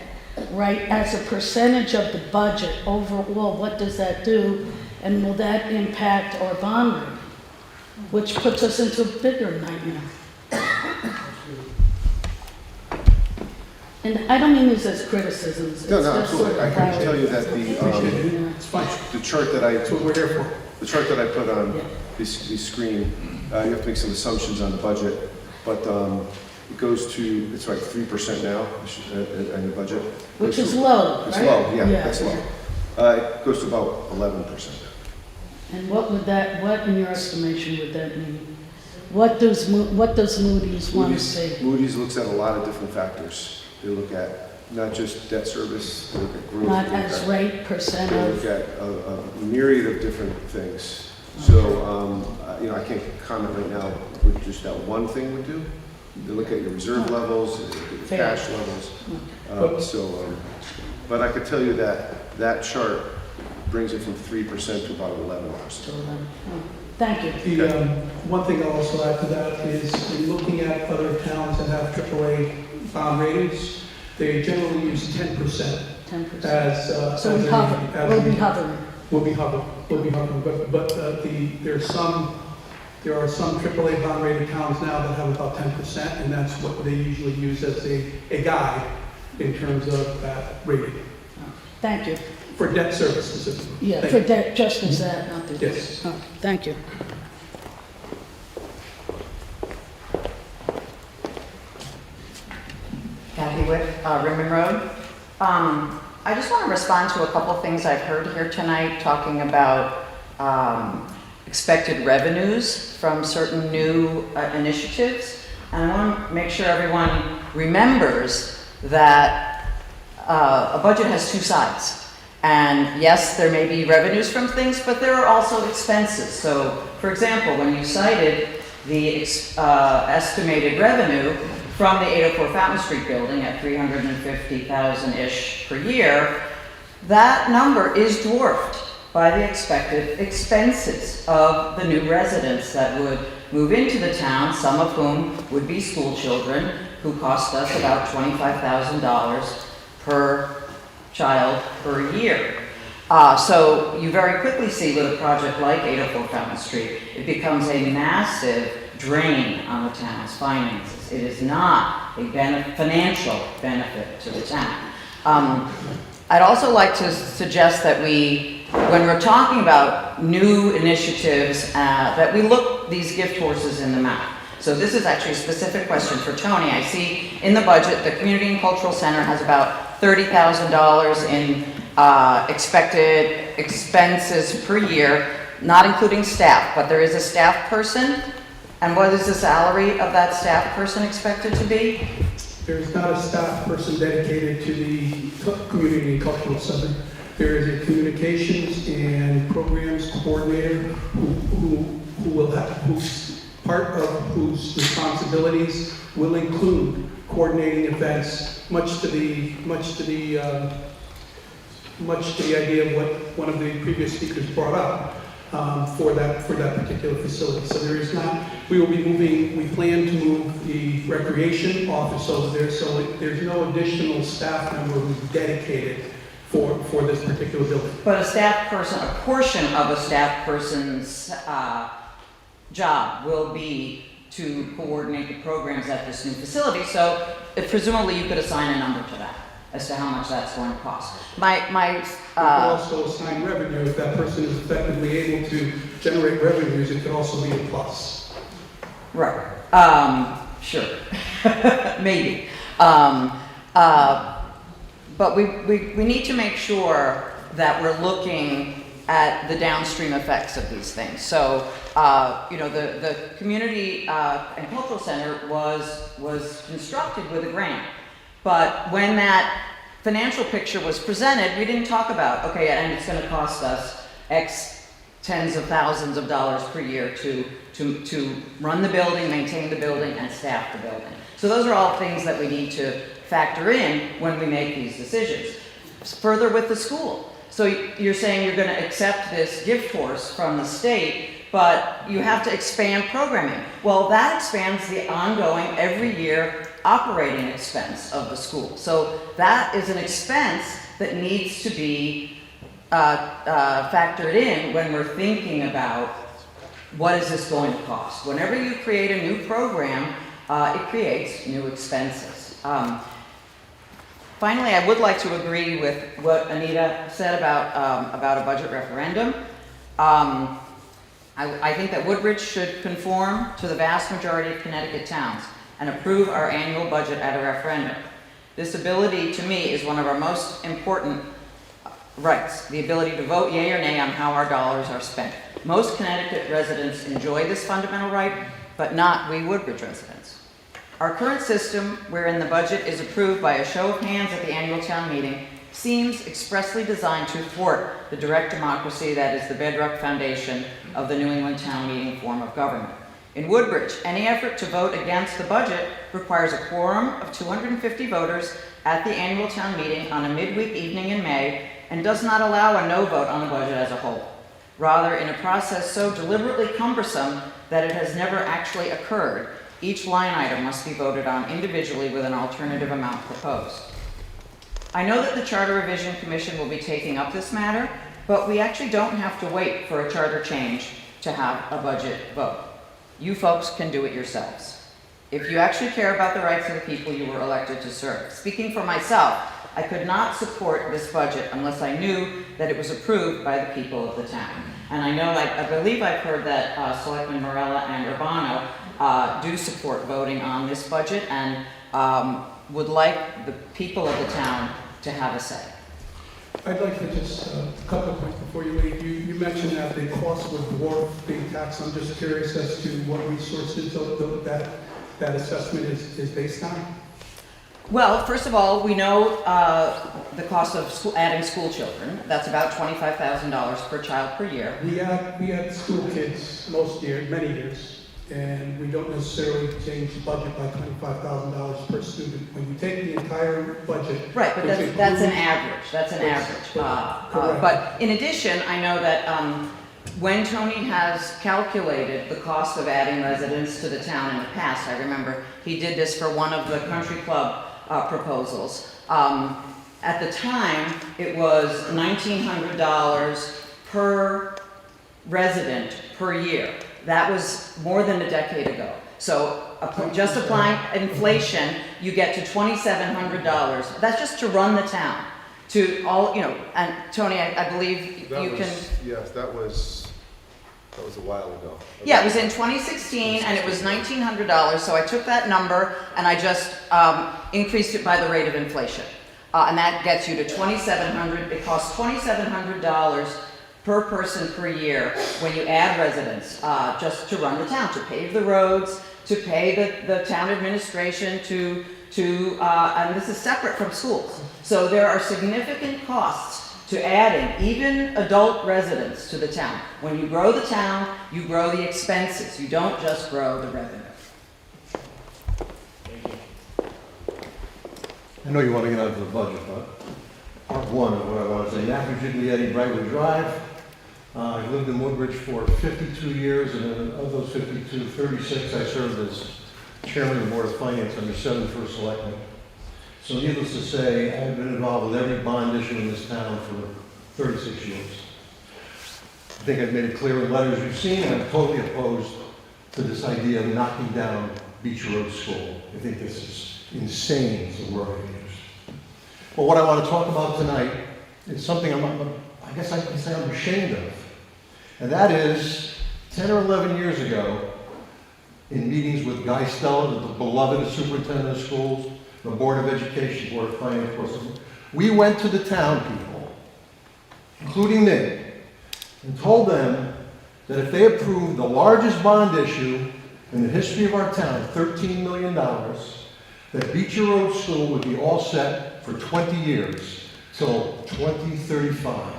S10: right? As a percentage of the budget overall, what does that do? And will that impact our bond rate? Which puts us into a bigger nightmare. And I don't mean this as criticisms.
S2: No,
S10: it's
S2: no,
S10: just
S2: absolutely.
S10: sort of
S2: I can
S10: how-
S2: tell you that
S10: Yeah.
S5: It's fine.
S2: the chart that
S5: That's what we're here for.
S2: I put on
S10: Yeah.
S2: the screen, you have to make some assumptions on the budget, but it goes to, it's like 3% now in the budget.
S10: Which is low, right?
S2: It's low, yeah,
S10: Yeah.
S2: that's low. It goes to about 11%.
S10: And what in your estimation would that mean? What does Moody's want to see?
S2: Moody's looks at a lot of different factors. They look at not just debt service, they look at growth.
S10: Not
S2: they look
S10: as
S2: at-
S10: rate, percent
S2: They
S10: of,
S2: look at a myriad of different things. So, I can't comment right now what just that one thing would do. They look at your reserve levels, they look at your
S10: Fair.
S2: cash levels. But I could tell you that chart brings it from 3% to about 11%.
S10: thank you.
S5: The one thing I'll also add to that is in looking at other towns that have AAA bond ratings, they generally use 10%
S10: 10%.
S5: as.
S10: So
S5: as
S10: we
S5: a-
S10: hover,
S5: as
S10: we'll
S5: a-
S10: be hovering.
S5: We'll be hovering, but there are some AAA bond rated towns now that have about 10%, and that's what they usually use as a guide in terms of that rating,
S10: Thank you.
S5: for debt service specifically.
S10: Yeah,
S5: Thank
S10: for
S5: you.
S10: that, just as that, not the...
S5: Yes.
S10: Oh, thank you.
S11: Kathy Witt, Rimmon Road. I just want to respond to a couple things I've heard here tonight, talking about expected revenues from certain new initiatives. And I want to make sure everyone remembers that a budget has two sides. And yes, there may be revenues from things, but there are also expenses. So, for example, when you cited the estimated revenue from the 804 Fountain Street building at $350,000-ish per year, that number is dwarfed by the expected expenses of the new residents that would move into the town, some of whom would be school children, who cost us about $25,000 per child per year. So you very quickly see with a project like 804 Fountain Street, it becomes a massive drain on the town's finances. It is not a financial benefit to the town. I'd also like to suggest that when we're talking about new initiatives, that we look these gift horses in the mouth. So this is actually a specific question for Tony. I see in the budget, the Community and Cultural Center has about $30,000 in expected expenses per year, not including staff, but there is a staff person. And what is the salary of that staff person expected to be?
S5: There's not a staff person dedicated to the Community and Cultural Center. There is a communications and programs coordinator who will have, whose responsibilities will include coordinating events, much to the idea of what one of the previous speakers brought up. For that particular facility. So there is not, we plan to move the recreation office over there, so there's no additional staff member who's dedicated for this particular building.
S11: But a staff person, a portion of a staff person's job will be to coordinate the programs at this new facility, so presumably you could assign a number to that as to how much that's going to cost.
S5: You could also assign revenue. If that person is effectively able to generate revenues, it could also be a plus.
S11: Right. Sure. Maybe. But we need to make sure that we're looking at the downstream effects of these things. So, the Community and Cultural Center was constructed with a grant. But when that financial picture was presented, we didn't talk about, okay, and it's going to cost us X tens of thousands of dollars per year to run the building, maintain the building, and staff the building. So those are all things that we need to factor in when we make these decisions. Further with the school. So you're saying you're going to accept this gift horse from the state, but you have to expand programming. Well, that expands the ongoing, every year, operating expense of the school. So that is an expense that needs to be factored in when we're thinking about what is this going to cost. Whenever you create a new program, it creates new expenses. Finally, I would like to agree with what Anita said about a budget referendum. I think that Woodbridge should conform to the vast majority of Connecticut towns and approve our annual budget at a referendum. This ability, to me, is one of our most important rights, the ability to vote yea or nay on how our dollars are spent. Most Connecticut residents enjoy this fundamental right, but not we Woodbridge residents. Our current system, wherein the budget is approved by a show of hands at the annual town meeting, seems expressly designed to thwart the direct democracy that is the bedrock foundation of the New England town meeting form of government. In Woodbridge, any effort to vote against the budget requires a quorum of 250 voters at the annual town meeting on a midweek evening in May and does not allow a no vote on the budget as a whole. Rather, in a process so deliberately cumbersome that it has never actually occurred, each line item must be voted on individually with an alternative amount proposed. I know that the Charter Revision Commission will be taking up this matter, but we actually don't have to wait for a charter change to have a budget vote. You folks can do it yourselves. if you actually care about the rights of the people you were elected to serve. Speaking for myself, I could not support this budget unless I knew that it was approved by the people of the town. And I know, I believe I've heard that Selectman Morella and Urbano do support voting on this budget and would like the people of the town to have a say.
S5: I'd like to just, a couple of points before you leave. You mentioned that the cost would dwarf being taxed. I'm just curious as to what resources that assessment is based on.
S11: Well, first of all, we know the cost of adding school children. That's about $25,000 per child per year.
S5: We had school kids most years, many years, and we don't necessarily change the budget by $25,000 per student. When you take the entire budget.
S11: Right, but that's an average. That's an average.
S5: Correct.
S11: But in addition, I know that when Tony has calculated the cost of adding residents to the town in the past, I remember he did this for one of the country club proposals. At the time, it was $1,900 per resident per year. That was more than a decade ago. So just applying inflation, you get to $2,700. That's just to run the town. To all, you know, and Tony, I believe you can.
S2: Yes, that was a while ago.
S11: Yeah, it was in 2016 and it was $1,900. So I took that number and I just increased it by the rate of inflation. And that gets you to $2,700. It costs $2,700 per person per year when you add residents, just to run the town, to pave the roads, to pay the town administration, and this is separate from schools. So there are significant costs to adding even adult residents to the town. When you grow the town, you grow the expenses. You don't just grow the revenue.
S12: I know you want to get onto the budget, but part one of what I want to say. Matthew Giglietti, Brightwood Drive. I've lived in Woodbridge for 52 years, and of those 52, 36 I served as chairman of the Board of Finance under 7 first selectmen. So needless to say, I've been involved with every bond issue in this town for 36 years. I think I've made it clear in letters you've seen, I'm totally opposed to this idea of knocking down Beach Road School. I think this is insane, is the word I use. But what I want to talk about tonight is something I guess I can say I'm ashamed of. And that is 10 or 11 years ago, in meetings with Guy Stella, the beloved superintendent of schools, the Board of Education, Board of Finance, we went to the town people, including me, and told them that if they approved the largest bond issue in the history of our town, $13 million, that Beecher Road School would be all set for 20 years, till 2035.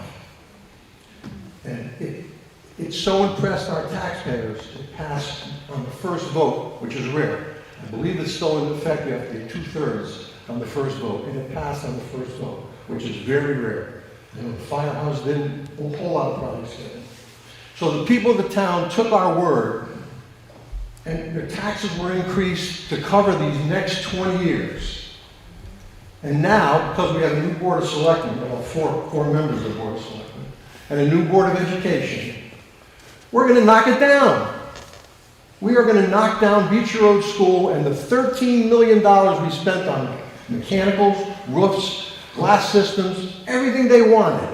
S12: And it so impressed our taxpayers, it passed on the first vote, which is rare. I believe it's still in effect, you have to get 2/3 on the first vote, and it passed on the first vote, which is very rare. You know, the firehouse didn't, a whole lot of projects did. So the people of the town took our word, and their taxes were increased to cover these next 20 years. And now, because we have a new Board of Selectmen, about four members of the Board of Selectmen, and a new Board of Education, we're going to knock it down. We are going to knock down Beecher Road School, and the $13 million we spent on mechanicals, roofs, glass systems, everything they wanted,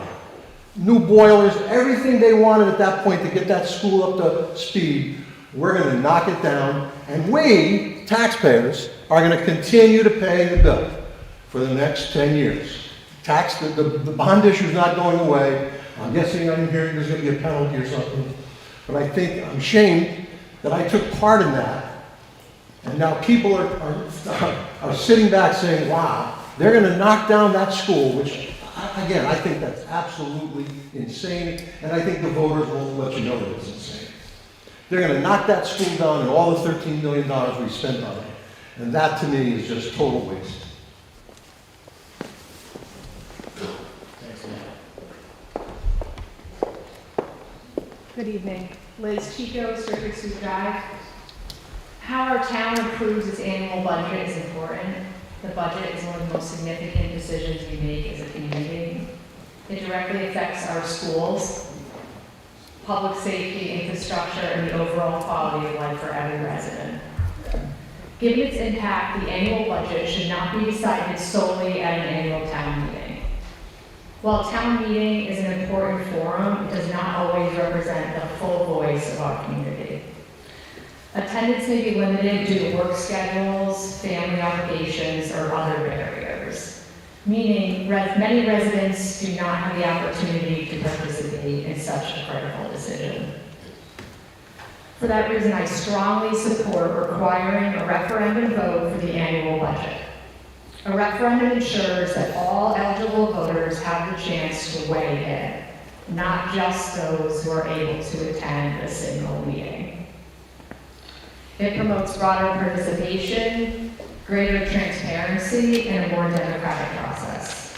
S12: new boilers, everything they wanted at that point to get that school up to speed, we're going to knock it down, and we, taxpayers, are going to continue to pay the bill for the next 10 years. The bond issue is not going away. I'm guessing I'm hearing there's going to be a penalty or something, but I think I'm ashamed that I took part in that, and now people are sitting back saying, wow, they're going to knock down that school, which, again, I think that's absolutely insane, and I think the voters will let you know that it's insane. They're going to knock that school down and all the $13 million we spent on it, and that to me is just total waste.
S13: Good evening. Liz Chico, Circuit Super Drive. How our town approves its annual budget is important. The budget is one of the most significant decisions we make as a community. It directly affects our schools, public safety, infrastructure, and the overall quality of life for every resident. Given its impact, the annual budget should not be decided solely at an annual town meeting. While town meeting is an important forum, it does not always represent the full voice of our community. Attendance may be limited due to work schedules, family obligations, or other barriers, meaning many residents do not have the opportunity to participate in such a critical decision. For that reason, I strongly support requiring a referendum vote for the annual budget. A referendum ensures that all eligible voters have the chance to weigh in, not just those who are able to attend a single meeting. It promotes broader participation, greater transparency, and a more democratic process.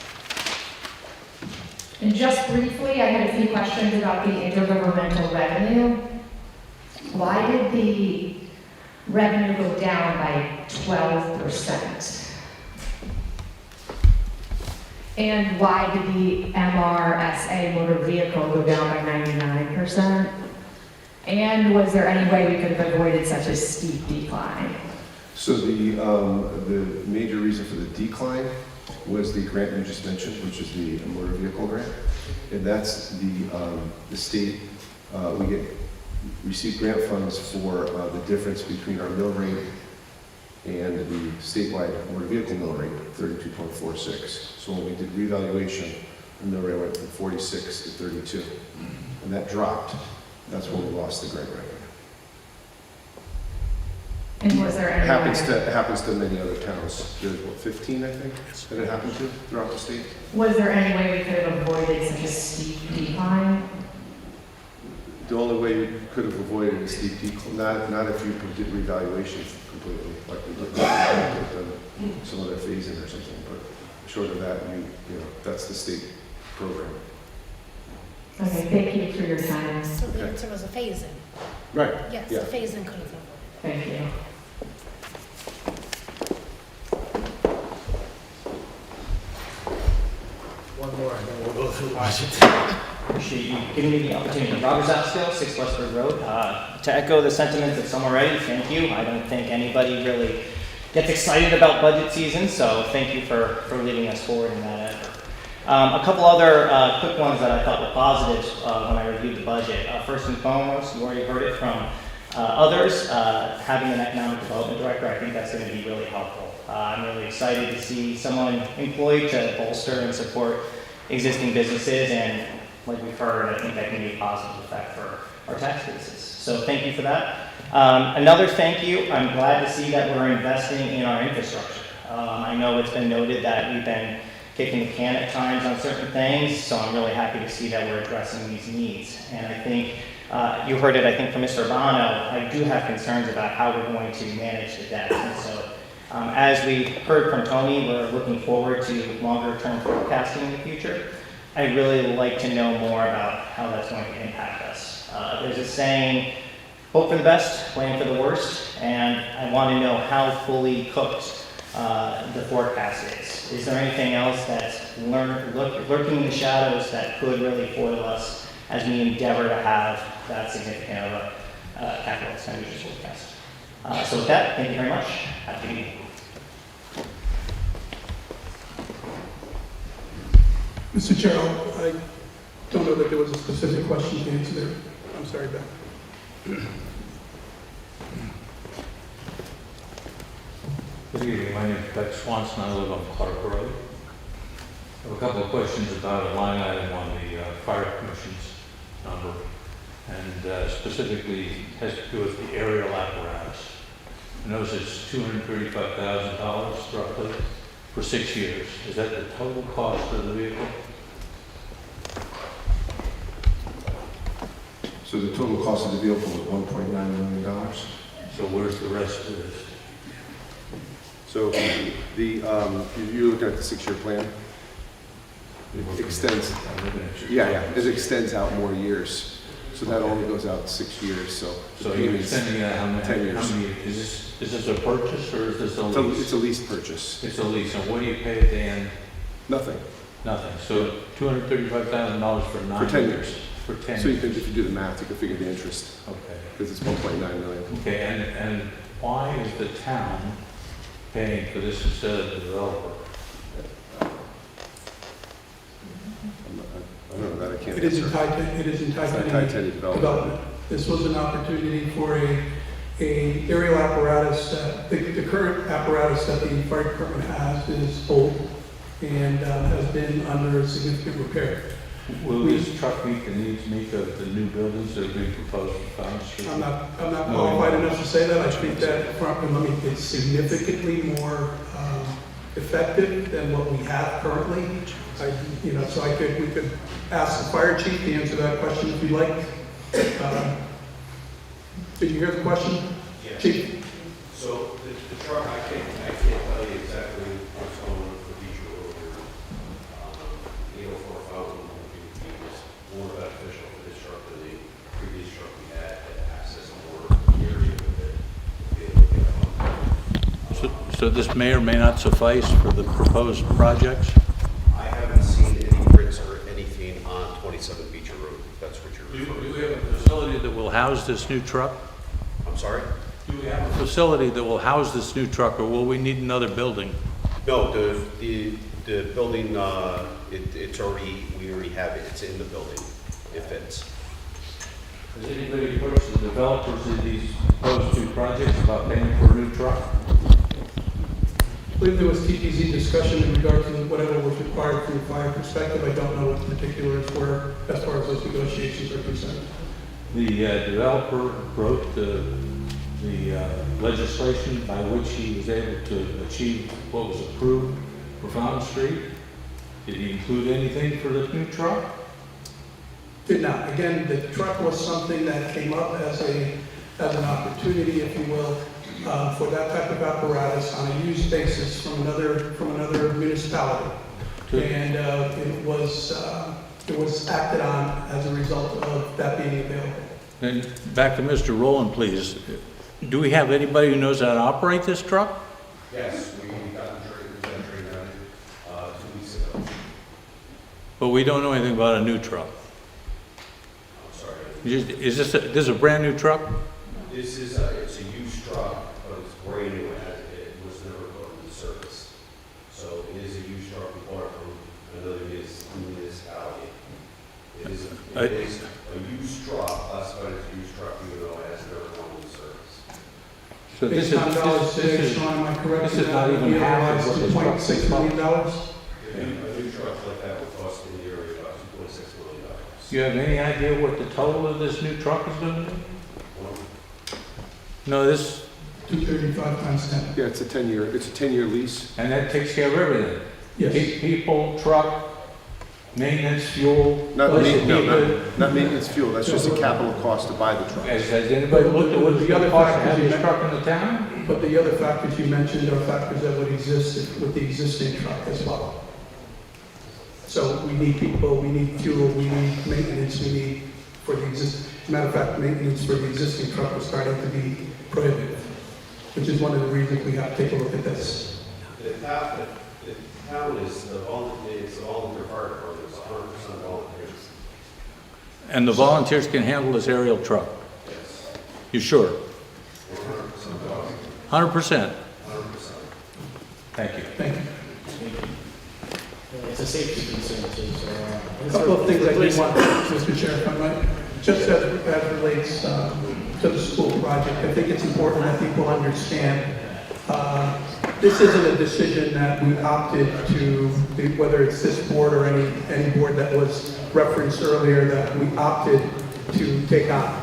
S13: And just briefly, I had a few questions about the intergovernmental revenue. Why did the revenue go down by 12%? And why did the MRSA motor vehicle go down by 99%? And was there any way we could have avoided such a steep decline?
S2: So the major reason for the decline was the grant you just mentioned, which is the motor vehicle grant. And that's the state, we receive grant funds for the difference between our mill rate and the statewide motor vehicle mill rate, 32.46. So when we did revaluation, the mill rate went from 46 to 32. And that dropped. That's when we lost the grant revenue.
S13: And was there any
S2: It happens to many other towns. There's, what, 15, I think, that it happened to throughout the state?
S13: Was there any way we could have avoided such a steep decline?
S2: The only way you could have avoided a steep decline, not if you did revaluation completely, like we did with some other phase-in or something, but short of that, you know, that's the state program.
S13: Okay, thank you for your time.
S6: So the answer was a phase-in.
S2: Right.
S6: Yes,
S2: Yeah.
S6: a phase-in could have avoided.
S13: Thank you.
S1: One more, and then we'll go through Washington.
S14: Appreciate you giving me the opportunity. Robert Zapscale, 6 Westford Road. To echo the sentiments of some already, thank you. I don't think anybody really gets excited about budget season, so thank you for leading us forward in that effort. A couple other quick ones that I thought were positives when I reviewed the budget. First and foremost, you already heard it from others, having an economic development director, I think that's going to be really helpful. I'm really excited to see someone employed to bolster and support existing businesses, and like we've heard, I think that can be a positive effect for our tax bases. So thank you for that. Another thank you, I'm glad to see that we're investing in our infrastructure. I know it's been noted that we've been kicking the can at times on certain things, so I'm really happy to see that we're addressing these needs. And I think you heard it, I think, from Mr. Urbano, I do have concerns about how we're going to manage the debt. And so as we heard from Tony, we're looking forward to longer-term forecasting in the future. I'd really like to know more about how that's going to impact us. There's a saying, hope for the best, plan for the worst, and I want to know how fully cooked the forecast is. Is there anything else that's lurking in the shadows that could really foil us as we endeavor to have that significant of a capital expenditures forecast? So with that, thank you very much. Have a good evening.
S5: Mr. Chair, I don't know that there was a specific question to answer there. I'm sorry, Beth.
S15: Good evening, my name is Beck Swanson, I live on Clark Road. I have a couple of questions about a line item on the fire commission's number, and specifically has to do with the aerial apparatus. I notice it's $235,000 roughly for 6 years. Is that the total cost of the vehicle?
S2: So the total cost of the vehicle was $1.9 million.
S15: So where's the rest of this?
S2: So if you look at the 6-year plan, it extends, it extends out more years. So that only goes out 6 years, so.
S15: So you're extending that how many,
S2: 10 years.
S15: How many, is this a purchase or is this a lease?
S2: It's a lease purchase.
S15: It's a lease, and what do you pay at the end?
S2: Nothing.
S15: Nothing, so $235,000 for 9
S2: For 10 years.
S15: For 10
S2: So
S15: years.
S2: if you do the math, you can figure the interest,
S15: Okay.
S2: because it's 1.9 million.
S15: Okay, and why is the town paying for this instead of the developer?
S2: I don't know that, I can't
S5: It isn't
S2: answer.
S5: tied to, it isn't tied
S2: It's
S5: to
S2: not
S5: any
S2: tied to any development.
S5: This was an opportunity for a aerial apparatus that, the current apparatus that the fire department has is old and has been under significant repair.
S15: Will this truck meet the needs of the new buildings that are being proposed for Fountain Street?
S5: I'm not qualified enough to say that. I think that it's significantly more effective than what we have currently. So we could ask the fire chief to answer that question if you'd like. Did you hear the question?
S16: Yes.
S5: Chief?
S16: So the truck, I can't tell you exactly what's going on for Beach Road or 804 Fountain would be more beneficial for this truck than the previous truck we had to access more area with it. To be able to get up.
S15: So this may or may not suffice for the proposed projects?
S16: I haven't seen any bricks or anything on 27 Beach Road, if that's what you're
S15: Do
S16: referring
S15: we
S16: to.
S15: have a facility that will house this new truck?
S16: I'm sorry?
S15: Do we have a facility that will house this new truck, or will we need another building?
S16: No, the building, it's already, we already have it, it's in the building, it fits.
S15: Has anybody approached the developers of these proposed two projects about paying for a new truck?
S5: I believe there was TPZ discussion in regard to whatever was required from a fire perspective. I don't know what the particulars were as far as those negotiations are concerned.
S15: The developer wrote the legislation by which he was able to achieve what was approved for Fountain Street. Did he include anything for the new truck?
S5: Did not. Again, the truck was something that came up as an opportunity, if you will, for that type of apparatus on a used basis from another municipality. And it was acted on as a result of that being available.
S15: And back to Mr. Rowland, please. Do we have anybody who knows how to operate this truck?
S16: Yes, we got the train on it 2 weeks ago.
S15: But we don't know anything about a new truck.
S16: I'm sorry.
S15: Is this a brand new truck?
S16: This is it's a used truck, but it's brand new. It was never put into service. So it is a used truck we bought from another municipality. It is a used truck, classified as a used truck, even though it has never gone into service.
S15: So this
S5: Based on dollars today, Sean, am I correct?
S15: this is not even half of what this truck
S5: $2.6 million.
S16: A new truck like that would cost in the area about $2.6 million.
S15: Do you have any idea what the total of this new truck is going to be? No, this,
S5: 235 times 10.
S2: Yeah, it's a 10-year lease.
S15: and that takes care of everything.
S5: Yes.
S15: People, truck, maintenance, fuel.
S2: Not
S5: Well,
S2: maintenance fuel, that's just a capital cost to buy the truck.
S15: Has anybody looked at what it's going to cost to have this truck in the town?
S5: But the other factors you mentioned are factors that would exist with the existing truck as well. So we need people, we need fuel, we need maintenance, we need for the existing, matter of fact, maintenance for the existing truck is starting to be prohibitive, which is one of the reasons we have to take a look at this.
S16: The town is the volunteer fire department, it's 100% volunteers.
S15: And the volunteers can handle this aerial truck?
S16: Yes.
S15: You sure?
S16: 100%
S15: 100%?
S16: 100%.
S15: Thank you.
S5: Thank you.
S1: It's a safety concern too, so.
S5: A couple of things I did want, Mr. Chair, if I might, just as relates to the school project, I think it's important that people understand this isn't a decision that we opted to, whether it's this board or any board that was referenced earlier, that we opted to take on.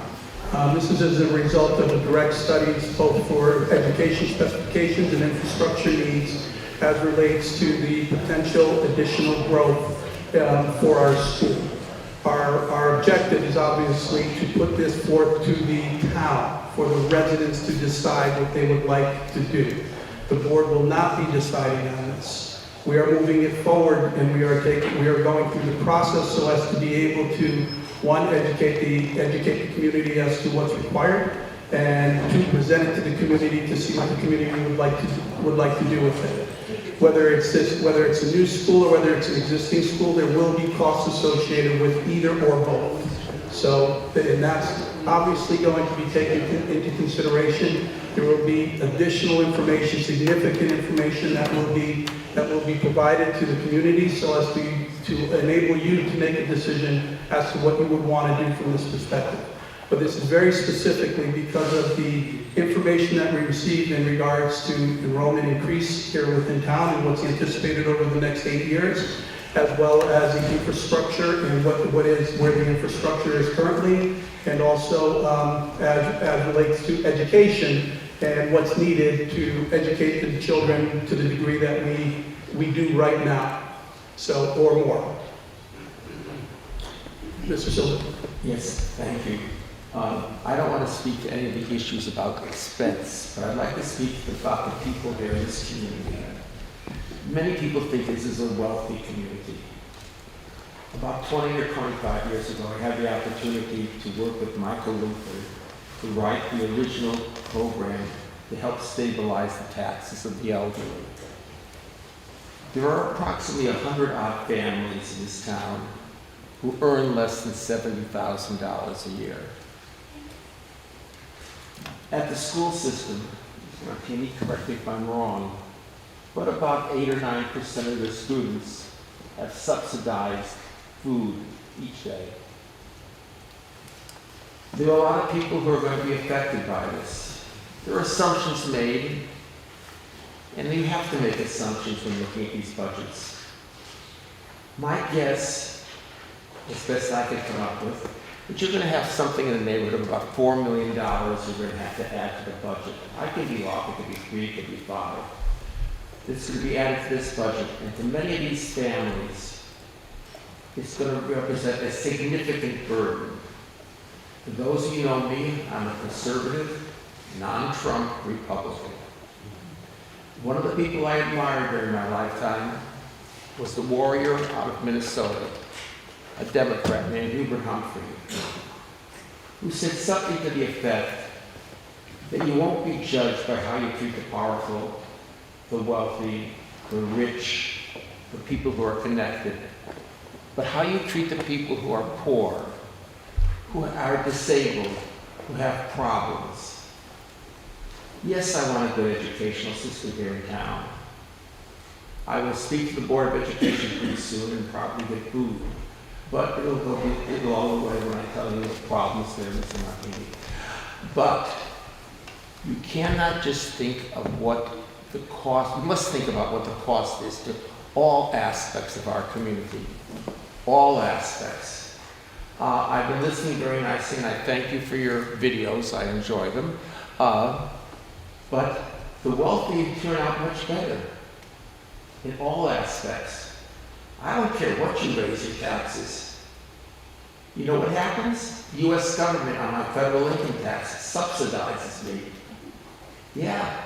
S5: This is as a result of the direct studies, both for education specifications and infrastructure needs, as relates to the potential additional growth for our school. Our objective is obviously to put this forth to the town, for the residents to decide what they would like to do. The board will not be deciding on this. We are moving it forward, and we are going through the process so as to be able to, one, educate the community as to what's required, and two, present it to the community to see what the community would like to do with it. Whether it's a new school or whether it's an existing school, there will be costs associated with either or both. So, and that's obviously going to be taken into consideration. There will be additional information, significant information that will be provided to the community so as to enable you to make a decision as to what you would want to do from this perspective. But this is very specifically because of the information that we received in regards to enrollment increase here within town and what's anticipated over the next 8 years, as well as the infrastructure and where the infrastructure is currently, and also as relates to education and what's needed to educate the children to the degree that we do right now, so, or more. Mr. Silver.
S4: Yes, thank you. I don't want to speak to any of the issues about expense, but I'd like to speak about the people here in this community. Many people think this is a wealthy community. About 20 or 25 years ago, I had the opportunity to work with Michael Luther to write the original program to help stabilize the taxes of the elderly. There are approximately 100-odd families in this town who earn less than $70,000 a year. At the school system, can you correct me if I'm wrong, but about 8 or 9% of the students have subsidized food each day. There are a lot of people who are going to be affected by this. There are assumptions made, and you have to make assumptions when looking at these budgets. My guess, as best I can come up with, that you're going to have something in the neighborhood of about $4 million you're going to have to add to the budget. I could be off, it could be 3, it could be 5. This is going to be added to this budget, and to many of these families, it's going to represent a significant burden. For those of you who know me, I'm a conservative, non-Trump Republican. One of the people I admired during my lifetime was the warrior out of Minnesota, a Democrat named Hubert Humphrey, who said something to the effect that you won't be judged by how you treat the powerful, the wealthy, the rich, the people who are connected, but how you treat the people who are poor, who are disabled, who have problems. Yes, I want a good educational system here in town. I will speak to the Board of Education pretty soon and probably get booed. But it'll all the way when I tell you the problems there, Mr. Martini. But you cannot just think of what the cost, you must think about what the cost is to all aspects of our community. All aspects. I've been listening very nicely, and I thank you for your videos. I enjoy them. But the wealthy turn out much better in all aspects. I don't care what you raise your taxes. You know what happens? The U.S. government on my federal income tax subsidizes me. Yeah,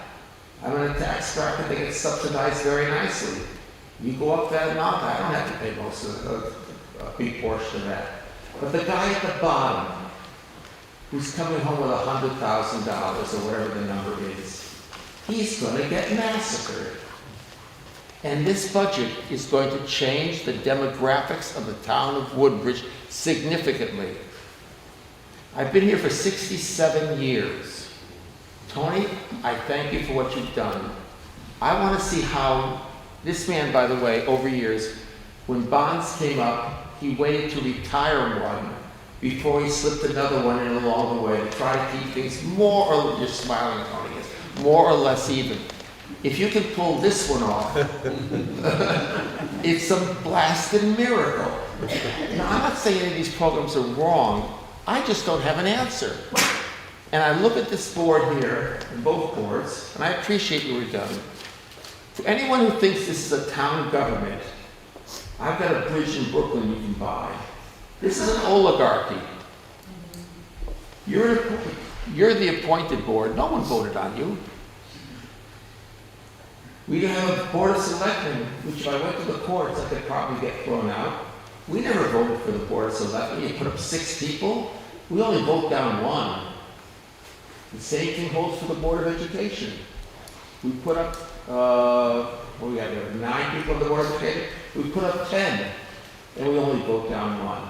S4: I'm in a tax bracket that gets subsidized very nicely. You go up that amount, I don't have to pay most of a big portion of that. But the guy at the bottom, who's coming home with $100,000 or whatever the number is, he's going to get massacred. And this budget is going to change the demographics of the town of Woodbridge significantly. I've been here for 67 years. Tony, I thank you for what you've done. I want to see how this man, by the way, over years, when bonds came up, he waited to retire one before he slipped another one in along the way to try to keep things more or, you're smiling, Tony, more or less even. If you can pull this one off, it's a blasted miracle. Now, I'm not saying any of these programs are wrong. I just don't have an answer. And I look at this board here, and both boards, and I appreciate what we've done. To anyone who thinks this is a town government, I've got a bridge in Brooklyn you can buy. This is an oligarchy. You're the appointed board. No one voted on you. We have a board of selectmen, which if I went to the courts, I could probably get thrown out. We never voted for the board of selectmen. You put up 6 people, we only vote down 1. The same thing holds for the Board of Education. We put up, we have 9 people on the Board of Education. We put up 10, and we only vote down 1.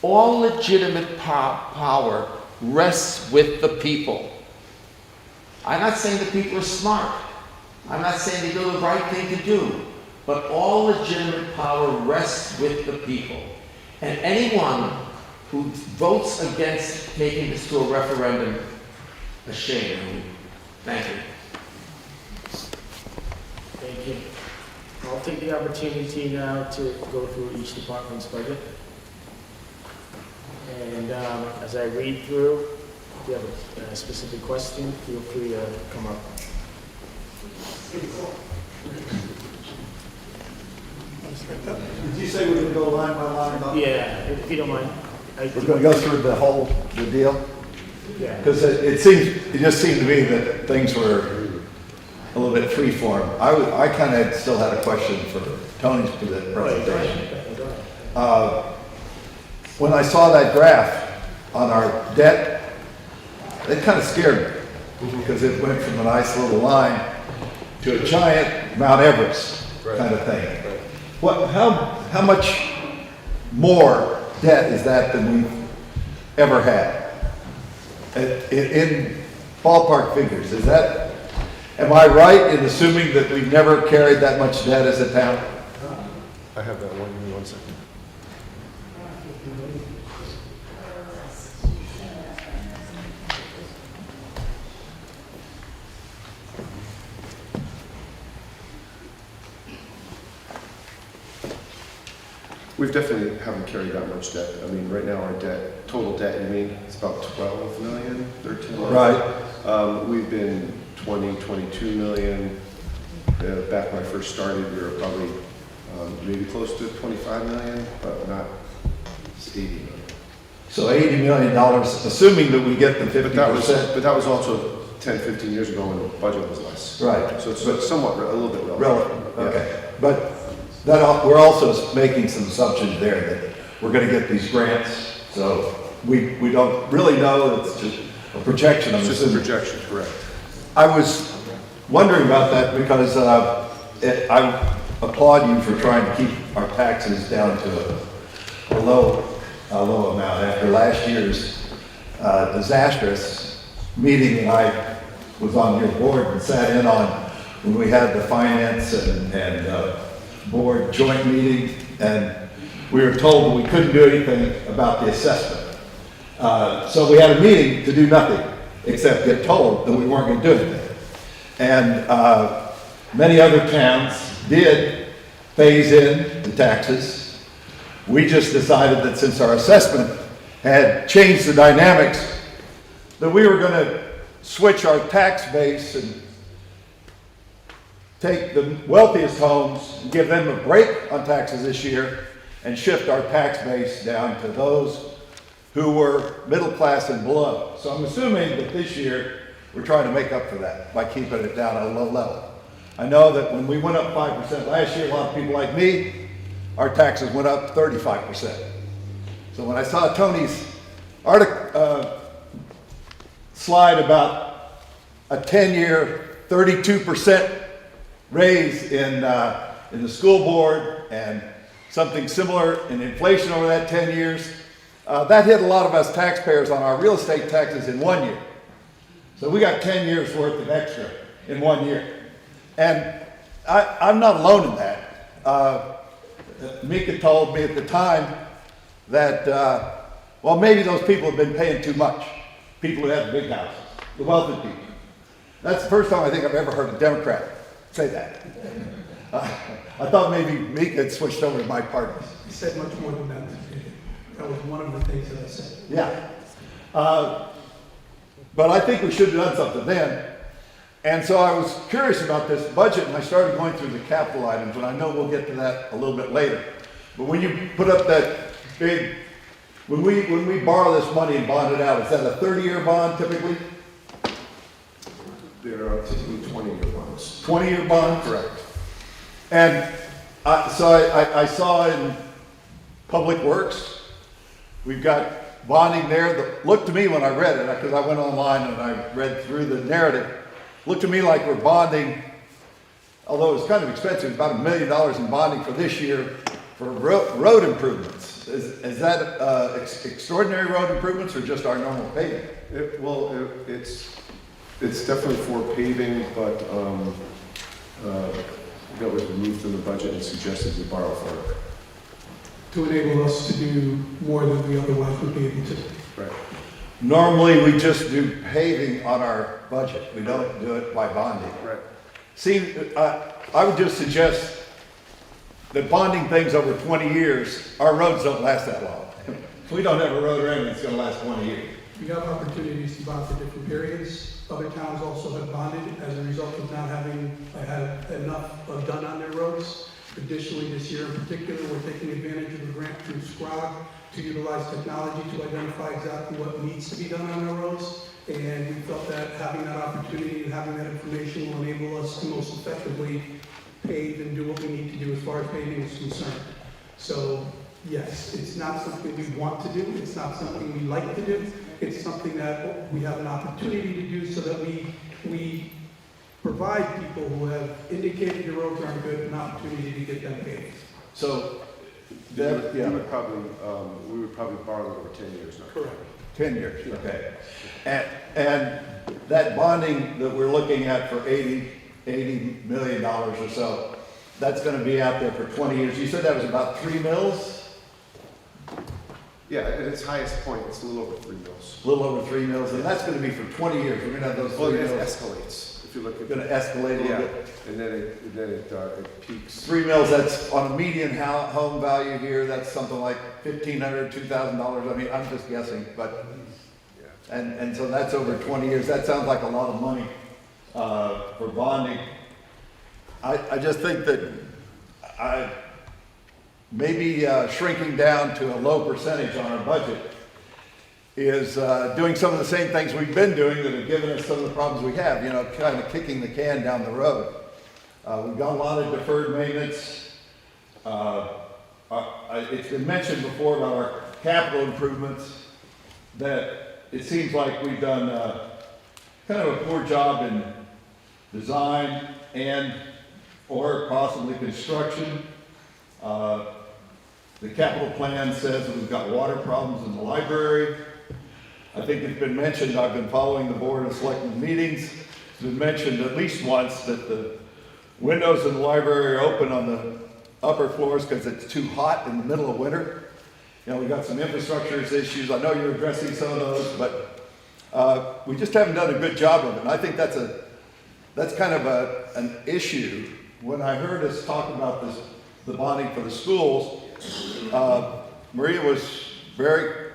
S4: All legitimate power rests with the people. I'm not saying the people are smart. I'm not saying they do the right thing to do. But all legitimate power rests with the people. And anyone who votes against taking this to a referendum, ashamed. Thank you.
S1: Thank you. I'll take the opportunity now to go through each department's budget. And as I read through, if you have a specific question, feel free to come up.
S17: Did you say we're gonna go line by line?
S1: Yeah, if you don't mind.
S17: We're gonna go through the deal?
S1: Yeah.
S17: Because it just seemed to me that things were a little bit freeform. I kind of still had a question for Tony's presentation. When I saw that graph on our debt, it kind of scared me because it went from a nice little line to a giant Mount Everest kind of thing. How much more debt is that than we've ever had? In ballpark figures, am I right in assuming that we've never carried that much debt as a town?
S2: I have that one, give me 1 second. We've definitely haven't carried that much debt. I mean, right now our debt, total debt, you mean, it's about 12 million, 13 million.
S17: Right.
S2: We've been 20, 22 million. Back when I first started, we were probably maybe close to 25 million, but not 80 million.
S17: So $80 million, assuming that we get the 50%.
S2: But that was also 10, 15 years ago when the budget was less.
S17: Right.
S2: So it's somewhat, a little bit relevant.
S17: Relevant, okay. But we're also making some assumptions there that we're going to get these grants. So we don't really know. It's just a projection.
S2: It's just a projection, correct.
S17: I was wondering about that because I applaud you for trying to keep our taxes down to a low amount after last year's disastrous meeting that I was on your board and sat in on when we had the finance and board joint meeting, and we were told that we couldn't do anything about the assessment. So we had a meeting to do nothing except get told that we weren't going to do anything. And many other towns did phase in the taxes. We just decided that since our assessment had changed the dynamics, that we were going to switch our tax base and take the wealthiest homes and give them a break on taxes this year and shift our tax base down to those who were middle class and below. So I'm assuming that this year we're trying to make up for that by keeping it down at a low level. I know that when we went up 5% last year, a lot of people like me, our taxes went up 35%. So when I saw Tony's slide about a 10-year, 32% raise in the school board and something similar in inflation over that 10 years, that hit a lot of us taxpayers on our real estate taxes in 1 year. So we got 10 years worth of extra in 1 year. And I'm not alone in that. Mika told me at the time that, well, maybe those people have been paying too much. People who have big houses, the wealthy people. That's the first time I think I've ever heard a Democrat say that. I thought maybe Mika had switched over to my party.
S5: He said much more than that. That was one of the things that I said.
S17: Yeah. But I think we should have done something then. And so I was curious about this budget, and I started going through the capital items, and I know we'll get to that a little bit later. But when you put up that big, when we borrow this money and bond it out, is that a 30-year bond typically?
S2: There are typically 20-year bonds.
S17: 20-year bonds?
S2: Correct.
S17: And so I saw in Public Works, we've got bonding there that looked to me when I read it, because I went online and I read through the narrative, looked to me like we're bonding, although it's kind of expensive, about $1 million in bonding for this year for road improvements. is that extraordinary road improvements or just our normal paving?
S2: It's definitely for paving, but that was removed from the budget and suggested we borrow for it.
S5: To enable us to do more than we otherwise would be able to.
S2: Right.
S17: Normally, we just do paving on our budget. We don't do it by bonding.
S2: Right.
S17: See, I would just suggest that bonding things over 20 years, our roads don't last that long. We don't have a road or anything that's gonna last 20 years.
S5: We have opportunities to bond for different periods. Other towns also have bonded as a result of not having had enough done on their roads. Additionally, this year in particular, we're taking advantage of the grant through SCROG to utilize technology to identify exactly what needs to be done on our roads. And we felt that having that opportunity and having that information will enable us to most effectively pave and do what we need to do as far as paving is concerned. So yes, it's not something we want to do. It's not something we like to do. It's something that we have an opportunity to do so that we provide people who have indicated the roads aren't good an opportunity to get them paved.
S17: So,
S2: We would probably borrow over 10 years now.
S5: Correct.
S17: 10 years, okay. And that bonding that we're looking at for $80 million or so, that's gonna be out there for 20 years. You said that was about 3 mils?
S2: Yeah, at its highest point, it's a little over 3 mils.
S17: A little over 3 mils, and that's gonna be for 20 years. We're gonna have those 3
S2: Well, it
S17: mils.
S2: escalates. If you look at
S17: It's gonna escalate a little bit.
S2: and then it peaks.
S17: 3 mils, that's on a median home value here, that's something like $1,500, $2,000. I mean, I'm just guessing, but, and so that's over 20 years. That sounds like a lot of money for bonding. I just think that maybe shrinking down to a low percentage on our budget is doing some of the same things we've been doing that have given us some of the problems we have, you know, kind of kicking the can down the road. We've got a lot of deferred maintenance. It's been mentioned before about our capital improvements that it seems like we've done kind of a poor job in design and or possibly construction. The capital plan says that we've got water problems in the library. I think it's been mentioned, I've been following the board of selectmen meetings. It's been mentioned at least once that the windows in the library are open on the upper floors because it's too hot in the middle of winter. You know, we've got some infrastructure issues. I know you're addressing some of those, but we just haven't done a good job of it. And I think that's kind of an issue. When I heard us talk about the bonding for the schools, Maria was very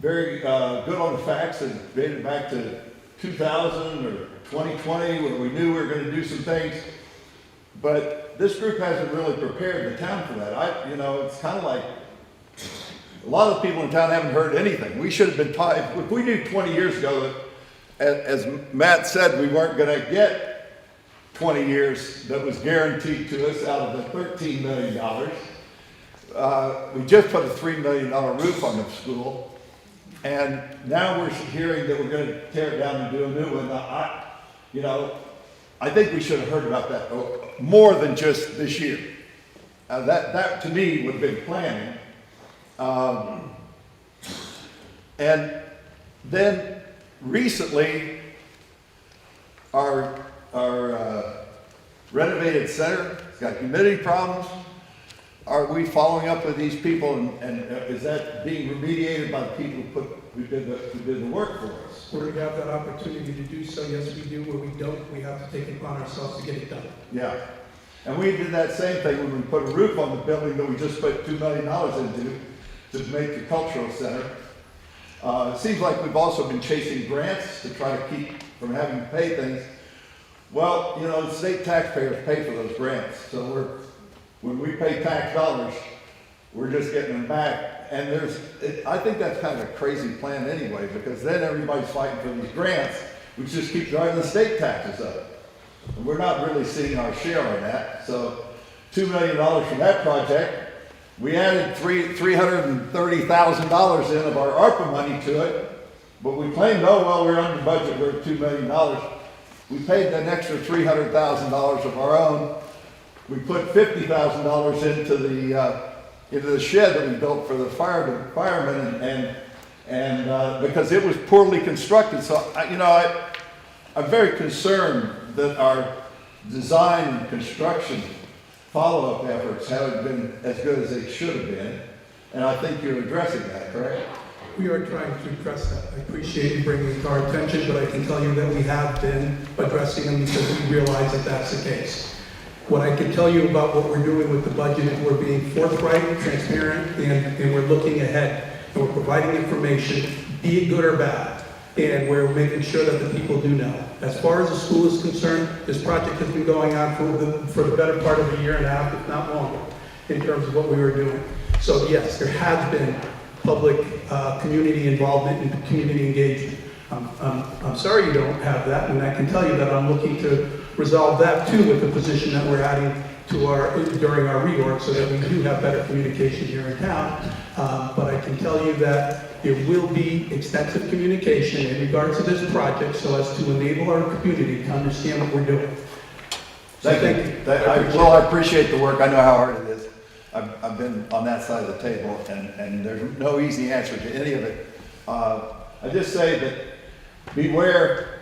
S17: good on the facts and dated back to 2000 or 2020 when we knew we were going to do some things. But this group hasn't really prepared the town for that. It's kind of like a lot of people in town haven't heard anything. We should have been taught, if we knew 20 years ago that, as Matt said, we weren't going to get 20 years that was guaranteed to us out of the $13 million. We just put a $3 million roof on the school. And now we're hearing that we're going to tear it down and do a new one. I think we should have heard about that more than just this year. That to me would have been planning. And then recently, our renovated center has got humidity problems. Are we following up with these people, and is that being remediated by the people who did the work for us?
S5: Where we have that opportunity to do so, yes, we do. Where we don't, we have to take it upon ourselves to get it done.
S17: Yeah. And we did that same thing when we put a roof on the building that we just put $2 million into to make the cultural center. It seems like we've also been chasing grants to try to keep from having to pay things. Well, the state taxpayers pay for those grants. So when we pay tax dollars, we're just getting them back. And I think that's kind of a crazy plan anyway, because then everybody's fighting for these grants, which just keep driving the state taxes up. And we're not really seeing our share on that. So $2 million from that project. We added $330,000 in of our ARPA money to it, but we claimed, we're under budget, we're at $2 million. We paid an extra $300,000 of our own. We put $50,000 into the into the shed that we built for the firemen, and because it was poorly constructed. So, I'm very concerned that our design and construction follow-up efforts haven't been as good as they should have been, and I think you're addressing that, correct?
S5: We are trying to address that. I appreciate you bringing it to our attention, but I can tell you that we have been addressing them because we realize that that's the case. What I can tell you about what we're doing with the budget is we're being forthright, transparent, and we're looking ahead. And we're providing information, be it good or bad, and we're making sure that the people do know. As far as the school is concerned, this project has been going on for the better part of a year and a half, if not longer, in terms of what we were doing. So yes, there has been public community involvement and community engagement. I'm sorry you don't have that, and I can tell you that I'm looking to resolve that too with the position that we're adding to during our reorg so that we do have better communication here in town. But I can tell you that there will be extensive communication in regards to this project so as to enable our community to understand what we're doing. So
S17: Thank you. I appreciate the work. I know how hard it is. I've been on that side of the table, and there's no easy answer to any of it. I just say that beware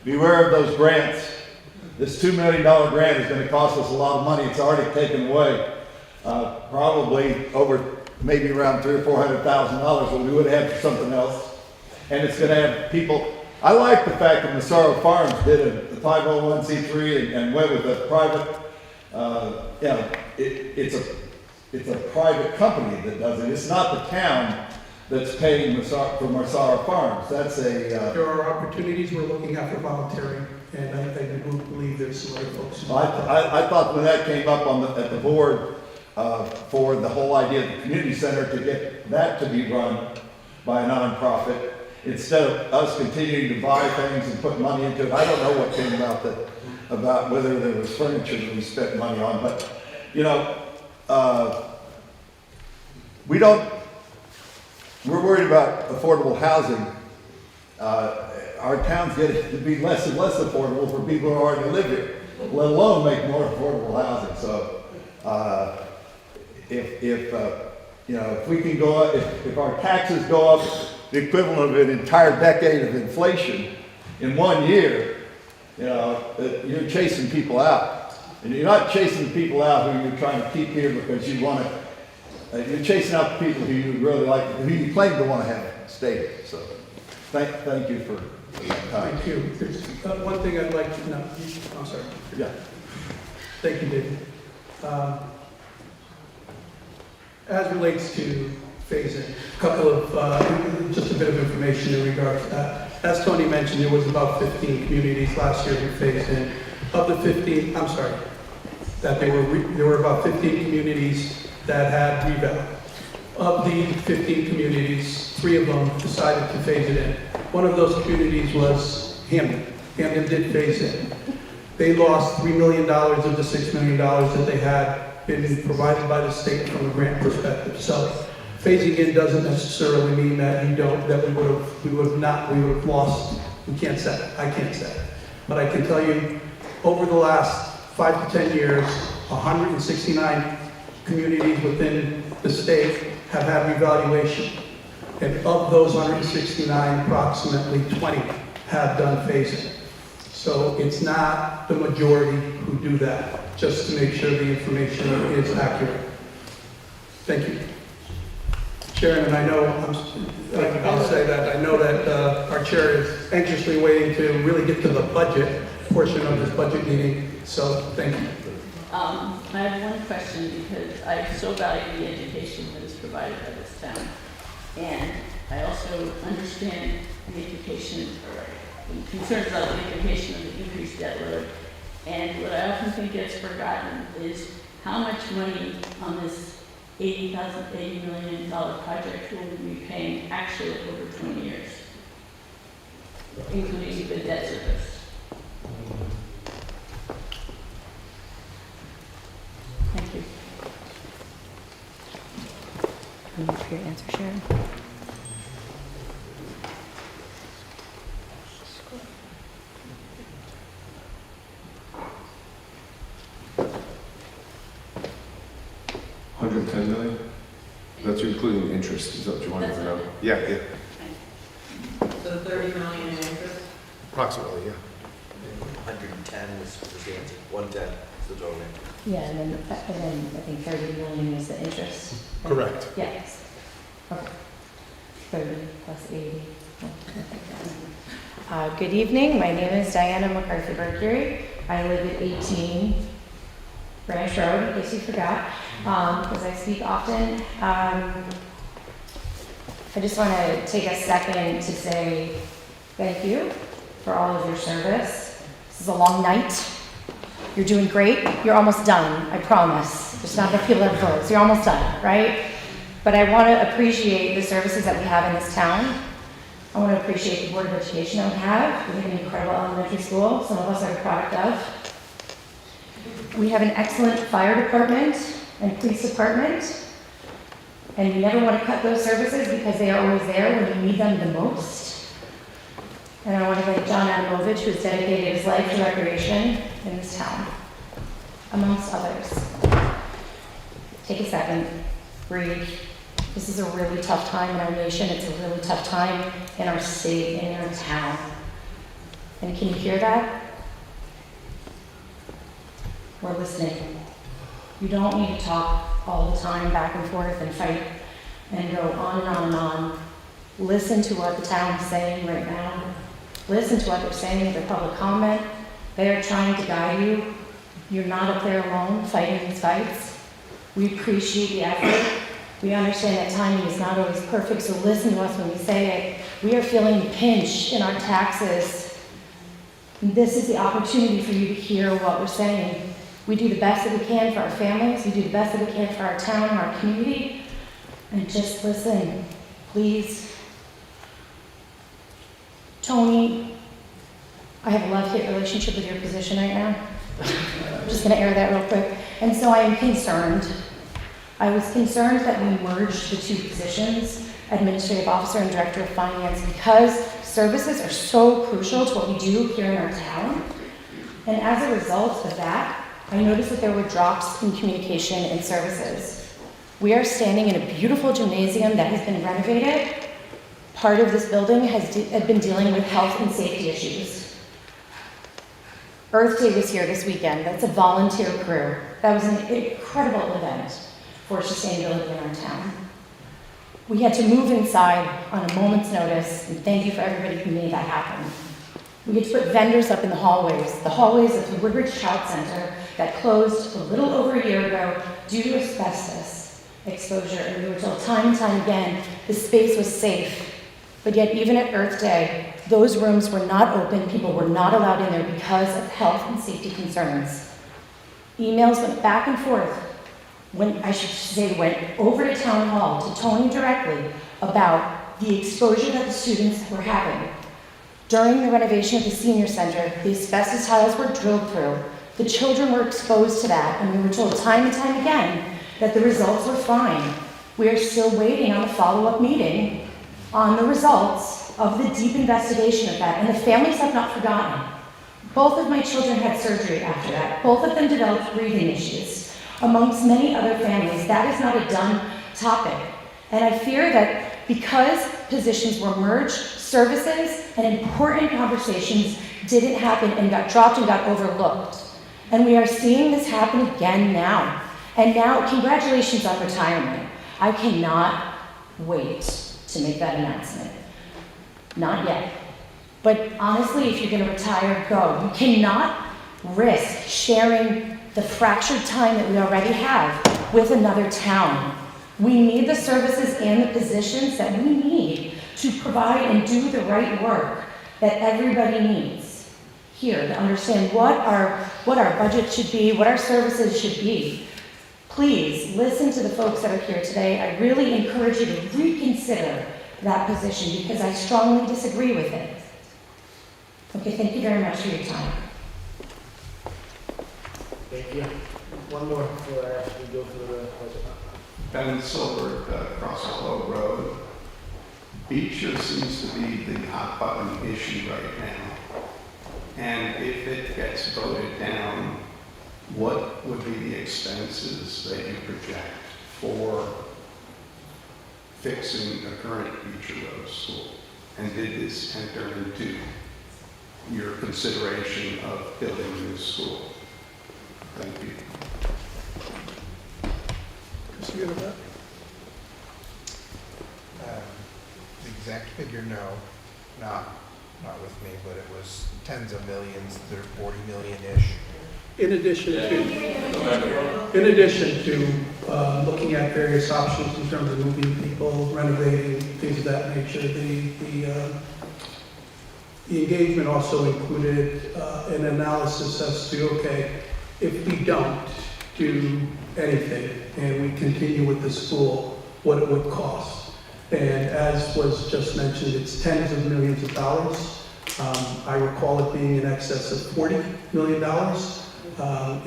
S17: of those grants. This $2 million grant is going to cost us a lot of money. It's already taken away probably over maybe around $300,000 or $400,000 what we would have had for something else. And it's going to have people. I like the fact that Massaro Farms did a 501c3 and went with a private. It's a private company that does it. It's not the town that's paying for Massaro Farms. That's
S5: There are opportunities we're looking at for volunteering, and I do believe there's some other folks.
S17: I thought when that came up at the board for the whole idea of the community center to get that to be run by a nonprofit instead of us continuing to buy things and put money into it. I don't know what came about whether there was furniture that we spent money on, but we're worried about affordable housing. Our town's getting to be less and less affordable for people who already live here, let alone make more affordable housing. So, if we can go up, if our taxes go up the equivalent of an entire decade of inflation in 1 year, you're chasing people out. And you're not chasing people out who you're trying to keep here because you want to. You're chasing out the people who you really like, who you claim to want to have stay here. So, thank you for that time.
S5: Thank you. There's one thing I'd like to know. I'm sorry.
S17: Yeah.
S5: Thank you, David. As relates to phasing, a couple of, just a bit of information in regard to that. As Tony mentioned, there was about 15 communities last year who phased in. Of the 15, I'm sorry, that there were about 15 communities that had revale. Of the 15 communities, 3 of them decided to phase it in. One of those communities was Hamden. Hamden did phase in. They lost $3 million of the $6 million that they had been provided by the state from a grant perspective. So phasing in doesn't necessarily mean that we would have lost. We can't say it. I can't say it. But I can tell you, over the last 5 to 10 years, 169 communities within the state have had revaluation. And of those 169, approximately 20 have done phasing. So it's not the majority who do that, just to make sure the information is accurate. Thank you. Chairman, I know, I'll say that, I know that our chair is anxiously waiting to really get to the budget portion of this budget meeting, so thank you.
S10: I have one question because I so value the education that is provided by this town. And I also understand the education, or concerns about the education of the increased debt load. And what I often think gets forgotten is how much money on this $80 million project will we be paying actually over 20 years, including the debt service. Thank you.
S7: Thank you for your answer, Sharon.
S2: $110 million? That's including interest, is that what you wanted to know? Yeah, yeah,
S9: So 30 million in interest?
S2: approximately, yeah.
S18: 110 was the answer. 110 is the total.
S7: Yeah, and then I think 30 million is the interest.
S2: Correct.
S7: Yes. Okay. 30 plus 80. Good evening, my name is Diana McCarthy-Burgery. I live at 18 Branch Road, in case you forgot, because I speak often. I just want to take a second to say thank you for all of your service. This is a long night. You're doing great. You're almost done, I promise. There's not enough people that vote, so you're almost done, right? But I want to appreciate the services that we have in this town. I want to appreciate the Board of Education that we have. We have an incredible elementary school, some of us are a product of. We have an excellent fire department and police department. And we never want to cut those services because they are always there when you need them the most. And I want to thank John Adamovich, who has dedicated his life to recreation in this town, amongst others. Take a second, breathe. This is a really tough time in our nation. It's a really tough time in our state and in our town. And can you hear that? We're listening. You don't need to talk all the time back and forth and fight and go on and on and on. Listen to what the town is saying right now. Listen to what they're saying in their public comment. They are trying to guide you. You're not up there alone fighting these fights. We appreciate the effort. We understand that timing is not always perfect, so listen to us when we say it. We are feeling the pinch in our taxes. This is the opportunity for you to hear what we're saying. We do the best that we can for our families. We do the best that we can for our town and our community. And just listen, please. Tony, I have a love-hate relationship with your position right now. I'm just gonna air that real quick. And so I am concerned. I was concerned that we merged the two positions, Administrative Officer and Director of Finance, because services are so crucial to what we do here in our town. And as a result of that, I noticed that there were drops in communication and services. We are standing in a beautiful gymnasium that has been renovated. Part of this building had been dealing with health and safety issues. Earth Day was here this weekend. That's a volunteer crew. That was an incredible event for sustainability in our town. We had to move inside on a moment's notice, and thank you for everybody who made that happen. We had to put vendors up in the hallways of the Woodbridge Child Center that closed a little over a year ago due to asbestos exposure, and we were told time and time again the space was safe. But yet even at Earth Day, those rooms were not open, people were not allowed in there because of health and safety concerns. Emails went back and forth, went over to Town Hall, to Tony directly, about the exposure that the students were having. During the renovation of the senior center, the asbestos tiles were drilled through. The children were exposed to that, and we were told time and time again that the results were fine. We are still waiting on a follow-up meeting on the results of the deep investigation of that, and the families have not forgotten. Both of my children had surgery after that. Both of them developed breathing issues. Amongst many other families, that is not a done topic. And I fear that because positions were merged, services and important conversations didn't happen and got dropped and got overlooked. And we are seeing this happen again now. And now, congratulations on retirement. I cannot wait to make that announcement. Not yet. But honestly, if you're going to retire, go. You cannot risk sharing the fractured time that we already have with another town. We need the services and the positions that we need to provide and do the right work that everybody needs here to understand what our budget should be, what our services should be. Please listen to the folks that are here today. I really encourage you to reconsider that position because I strongly disagree with it. Okay, thank you very much for your time.
S1: Thank you. One more before we go through the budget.
S19: Ben Silver across Hollow Road. Beecher seems to be the hot button issue right now. And if it gets voted down, what would be the expenses that you project for fixing a current Beecher Road school? And did this enter into your consideration of building a new school? Thank you.
S5: Mr. Univert?
S20: The exact figure, no, not with me, but it was tens of millions, 40 million-ish.
S5: In addition to looking at various options in terms of moving people, renovating, things of that nature, the engagement also included an analysis as to, okay, if we don't do anything and we continue with the school, what it would cost. And as was just mentioned, it's tens of millions of dollars. I recall it being in excess of $40 million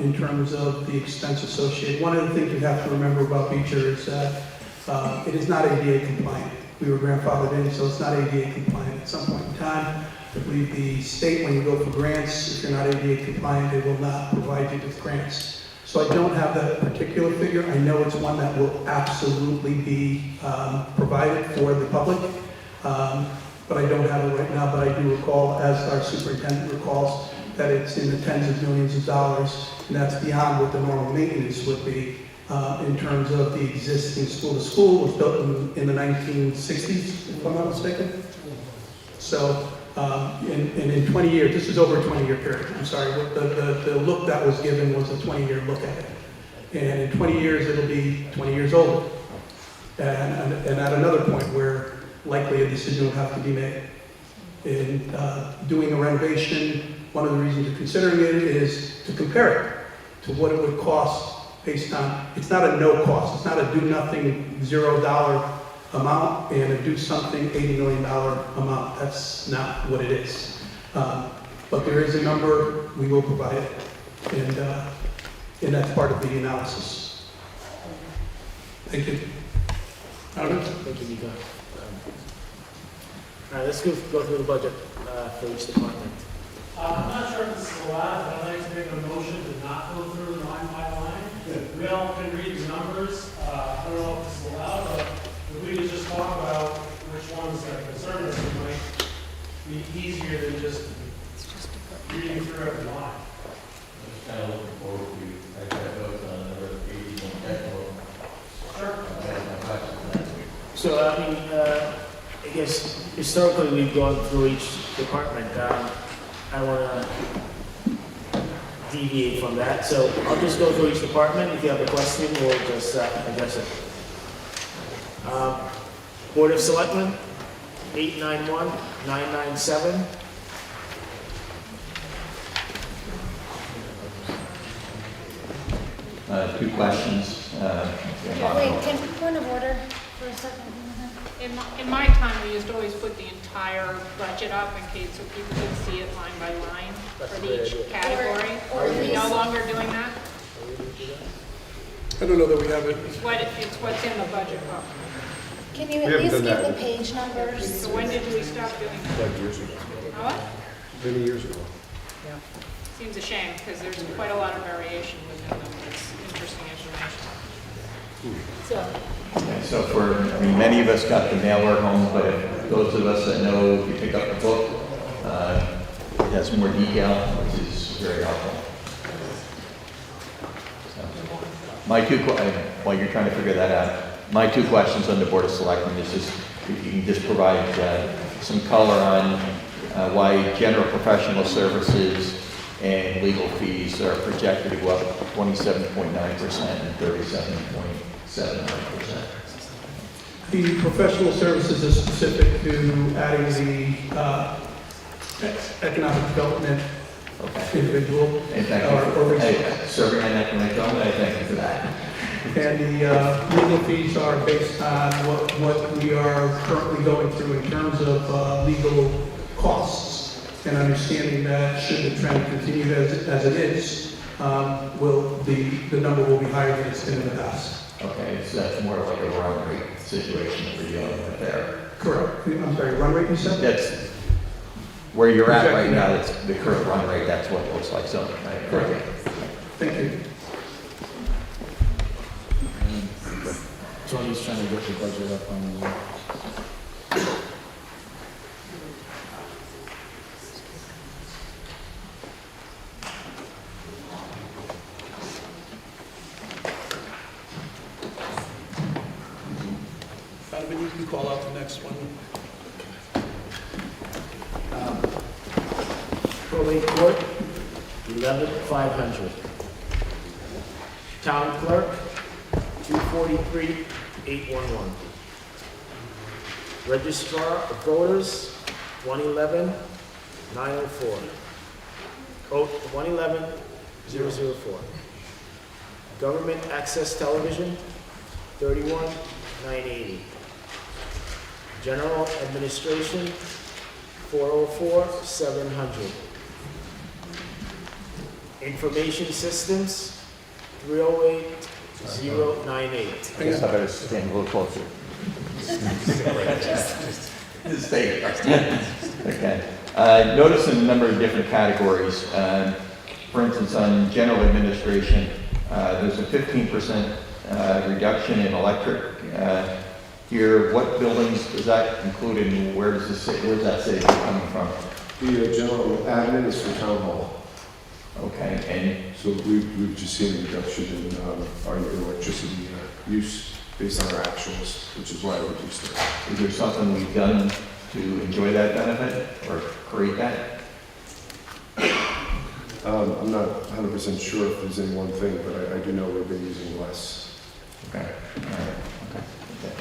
S5: in terms of the expense associated. One of the things you have to remember about Beecher is that it is not ADA compliant. We were grandfathered in, so it's not ADA compliant. At some point in time, I believe the state, when you go for grants, if you're not ADA compliant, they will not provide you with grants. So I don't have that particular figure. I know it's one that will absolutely be provided for the public, but I don't have it right now. But I do recall, as our superintendent recalls, that it's in the tens of millions of dollars, and that's beyond what the normal maintenance would be in terms of the existing school. The school was built in the 1960s, if I'm not mistaken. So, in 20 years, this is over a 20-year period. I'm sorry, the look that was given was a 20-year look at it. And in 20 years, it'll be 20 years older. And at another point where likely a decision will have to be made. In doing a renovation, one of the reasons of considering it is to compare it to what it would cost based on, it's not a no cost, it's not a do nothing $0 amount and a do something $80 million amount. That's not what it is. But there is a number, we will provide it, and that's part of the analysis. Thank you.
S1: Thank you, Nico. All right, let's go through the budget for each department.
S21: I'm not sure if this is allowed, but I'd like to make a motion to not go through line by line. We all can read the numbers. I don't know if this is allowed, but if we could just talk about which ones that concern us, it might be easier than just reading through every line.
S8: I'm just kind of looking forward to, I got votes on another 81 technical.
S21: Sure.
S1: So, I mean, I guess historically we've gone through each department. I want to deviate from that. So I'll just go through each department. If you have a question, we'll just address it. Board of Selectmen, 891, 997.
S8: Two questions.
S6: Wait, point of order for a second?
S13: In my time, we used to always put the entire budget up in case so people could see it line by line for each category. Are we no longer doing that?
S5: I don't know that we have it.
S13: It's what's in the budget book.
S6: Can you at least give the page numbers?
S13: So when did we stop doing that?
S2: 5 years ago.
S13: What?
S2: Many years ago.
S13: Yeah. Seems a shame because there's quite a lot of variation within them. It's interesting information.
S8: So I mean, many of us got the mailer home, but if those of us that know, if you pick up the book, it has more detail, which is very helpful. So, while you're trying to figure that out, my two questions on the Board of Selectmen is just, if you can just provide some color on why general professional services and legal fees are projected to go up 27.9% and 37.79%.
S5: The professional services is specific to adding the economic development individual.
S8: And thank you for serving on economic development. I thank you for that.
S5: And the legal fees are based on what we are currently going through in terms of legal costs. And understanding that should the trend continue as it is, the number will be higher than it's been in the past.
S8: Okay, so that's more like a run rate situation for you there.
S5: Correct. I'm sorry, run rate you said?
S8: That's where you're at right now. That's the current run rate. That's what it looks like. So, right?
S5: Correct. Thank you.
S1: Tony's trying to get the budget up on the...
S5: Donovan, you can call out the next one.
S1: Probate court, 11,500. Town clerk, 243,811. Registrar of voters, 111,904. Code 111,004. Government access television, 31,980. General administration, 404,700. Information systems, 308,098.
S8: I guess I better stand a little closer. Stay. Okay. Notice in a number of different categories. For instance, on general administration, there's a 15% reduction in electric. Here, what buildings does that include, and where does that savings coming from?
S2: The general admin is for town hall.
S8: Okay, and
S2: so we've just seen a reduction in our electricity use based on our actuals, which is why I reduced it.
S8: Is there something we've done to enjoy that benefit or create that?
S2: I'm not 100% sure if there's any one thing, but I do know we've been using less.
S8: Okay. All right. Okay.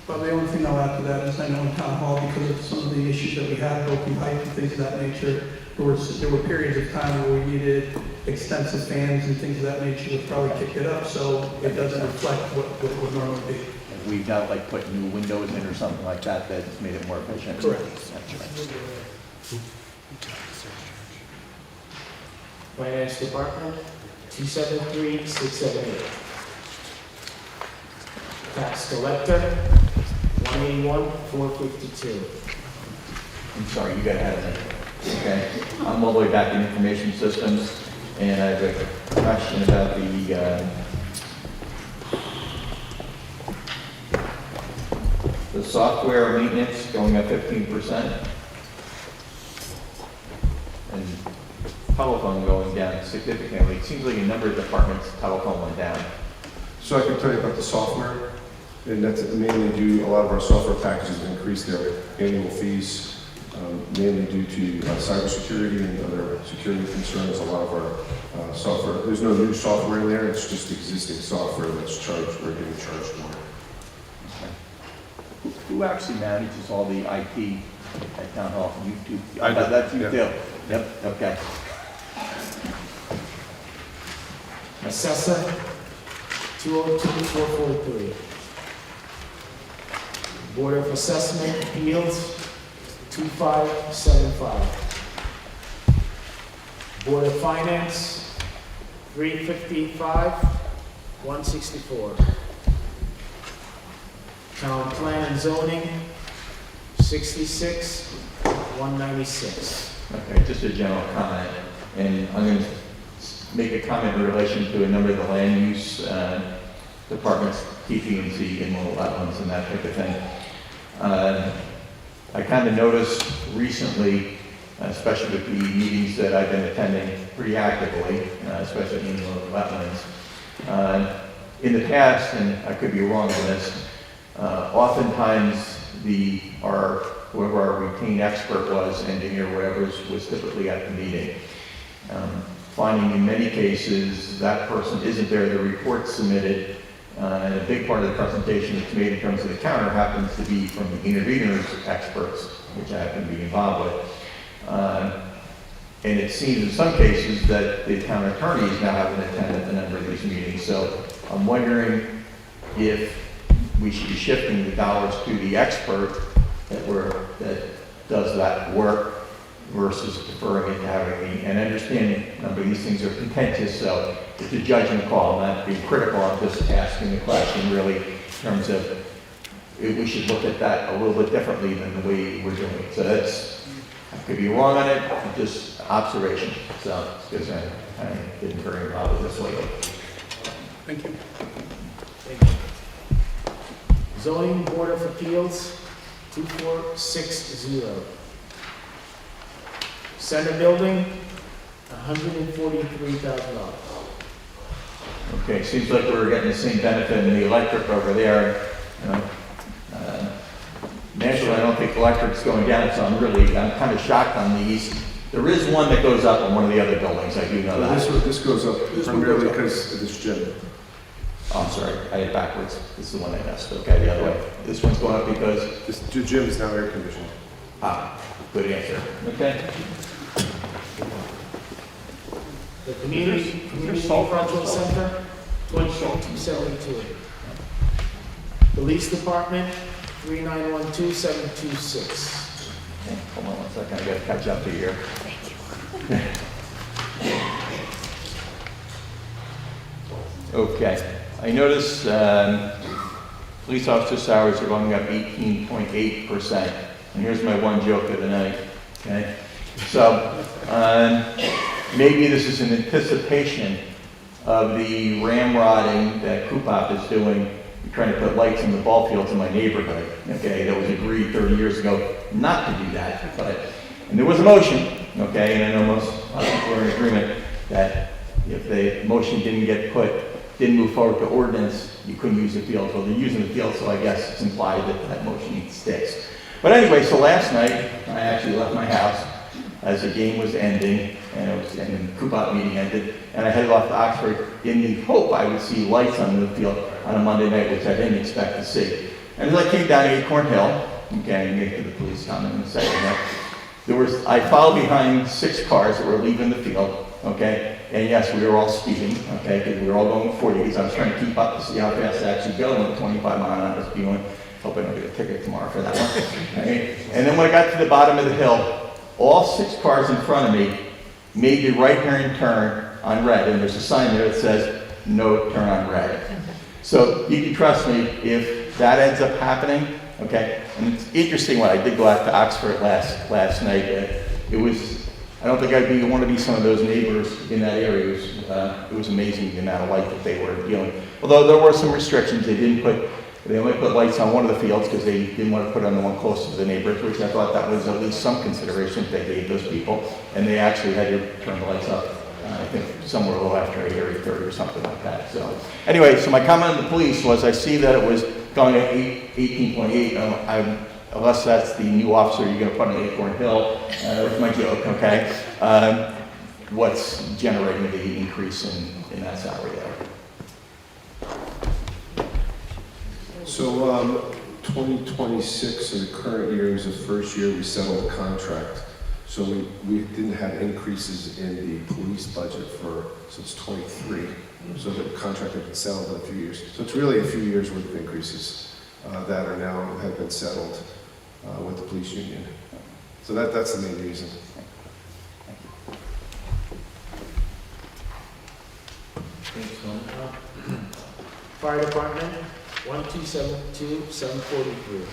S5: Well, the only thing I'll add to that is I know in town hall, because of some of the issues that we had, broken pipe and things of that nature, there were periods of time where we needed extensive fans and things of that nature, which probably kicked it up, so it doesn't reflect what it would normally be.
S8: We've got like put new windows in or something like that that's made it more efficient.
S5: Correct.
S8: That's right.
S1: Finance Department, 273,678. Tax collector, 181,452.
S8: I'm sorry, you got ahead of me. Okay. I'm all the way back in information systems, and I have a question about the software maintenance going up 15%, and telephone going down significantly. It seems like a number of departments, telephone went down.
S2: So I can tell you about the software, and that's mainly due, a lot of our software packages have increased their annual fees, mainly due to cybersecurity and other security concerns. A lot of our software, there's no new software in there, it's just existing software that's charged, we're getting charged more.
S8: Who actually manages all the IT at Town Hall? You do?
S2: I do.
S8: That's you
S2: Yep.
S8: do? Yep, okay.
S1: Assessor, 202,443. Board of Assessment Appeals, 2,575. Board of Finance, 355,164. Town Plan and Zoning, 66,196.
S8: Okay, just a general comment, and I'm going to make a comment in relation to a number of the land use departments, TP&Z, inland wetlands, and that type of thing. I kind of noticed recently, especially with the meetings that I've been attending pretty actively, especially in inland wetlands. In the past, and I could be wrong on this, oftentimes whoever our retained expert was, engineer, whatever, was typically at the meeting. Finding in many cases that person isn't there, the report's submitted, and a big part of the presentation that's made in terms of the counter happens to be from the interveners experts, which I happen to be involved with. And it seems in some cases that the town attorneys now haven't attended a number of these meetings. So I'm wondering if we should be shifting the dollars to the expert that does that work versus deferring it to having me. And understanding a number of these things are contentious, so it's a judgment call. I'm not being critical, I'm just asking the question really in terms of if we should look at that a little bit differently than the way we're doing it. So that's, I could be wrong on it, just observation. So it's because I didn't very involved with this lately.
S5: Thank you.
S1: Thank you. Zoning Board of Appeals, 2460. Center Building, $143,000.
S8: Okay, seems like we're getting the same benefit in the electric over there. You know, naturally, I don't think electric's going down, so I'm kind of shocked on these. There is one that goes up on one of the other buildings, I do know that.
S2: This goes up primarily because of this gym.
S8: Oh, I'm sorry, I had it backwards. This is the one I missed. Okay, the other way. This one's going up because...
S2: The gym is now air conditioned.
S8: Ah, good answer. Okay.
S1: The Community Cultural Center, 2272. Police Department, 3912726.
S8: Okay, hold on 1 second, I gotta catch up to you here. Okay, I notice police officer salaries are going up 18.8%. And here's my one joke of the night, okay? So, maybe this is in anticipation of the ramrodding that Coopop is doing, trying to put lights in the ball fields in my neighborhood, okay? That was agreed 30 years ago not to do that, and there was a motion, okay? And I know most people are in agreement that if the motion didn't move forward to ordinance, you couldn't use the field. Well, they're using the field, so I guess it's implied that that motion sticks. But anyway, so last night, I actually left my house as the game was ending, and the Coopop meeting ended, and I headed off to Oxford in the hope I would see lights on the field on a Monday night, which I didn't expect to see. And as I came down Acorn Hill, okay, and get to the police comment in a second, I followed behind 6 cars that were leaving the field, okay, and yes, we were all speeding, okay, because we were all going 40, because I was trying to keep up to see how fast I actually go in 25-mile-an-hour speed. Hope I don't get a ticket tomorrow for that one. Okay. And then when I got to the bottom of the hill, all 6 cars in front of me made the right-hand turn on red, and there's a sign there that says, no turn on red. So you can trust me, if that ends up happening, okay, and it's interesting when I did go out to Oxford last night, it was, I don't think I'd want to be some of those neighbors in that area. It was amazing the amount of light that they were dealing. Although there were some restrictions, they only put lights on one of the fields because they didn't want to put on the one closest to the neighbors, which I thought that was at least some consideration that they gave those people. And they actually had to turn the lights up, I think somewhere a little after 8 or 8:30 or something like that. So anyway, so my comment on the police was I see that it was going at 18.8. Unless that's the new officer you're going to put on Acorn Hill, that's my joke, okay? What's generating the increase in that salary there?
S2: So 2026 in the current year was the first year we settled the contract. So we didn't have increases in the police budget since 23. So the contract had been settled in a few years. So it's really a few years worth of increases that are now have been settled with the police union. So that's the main reason.
S1: Fire Department, 1272743.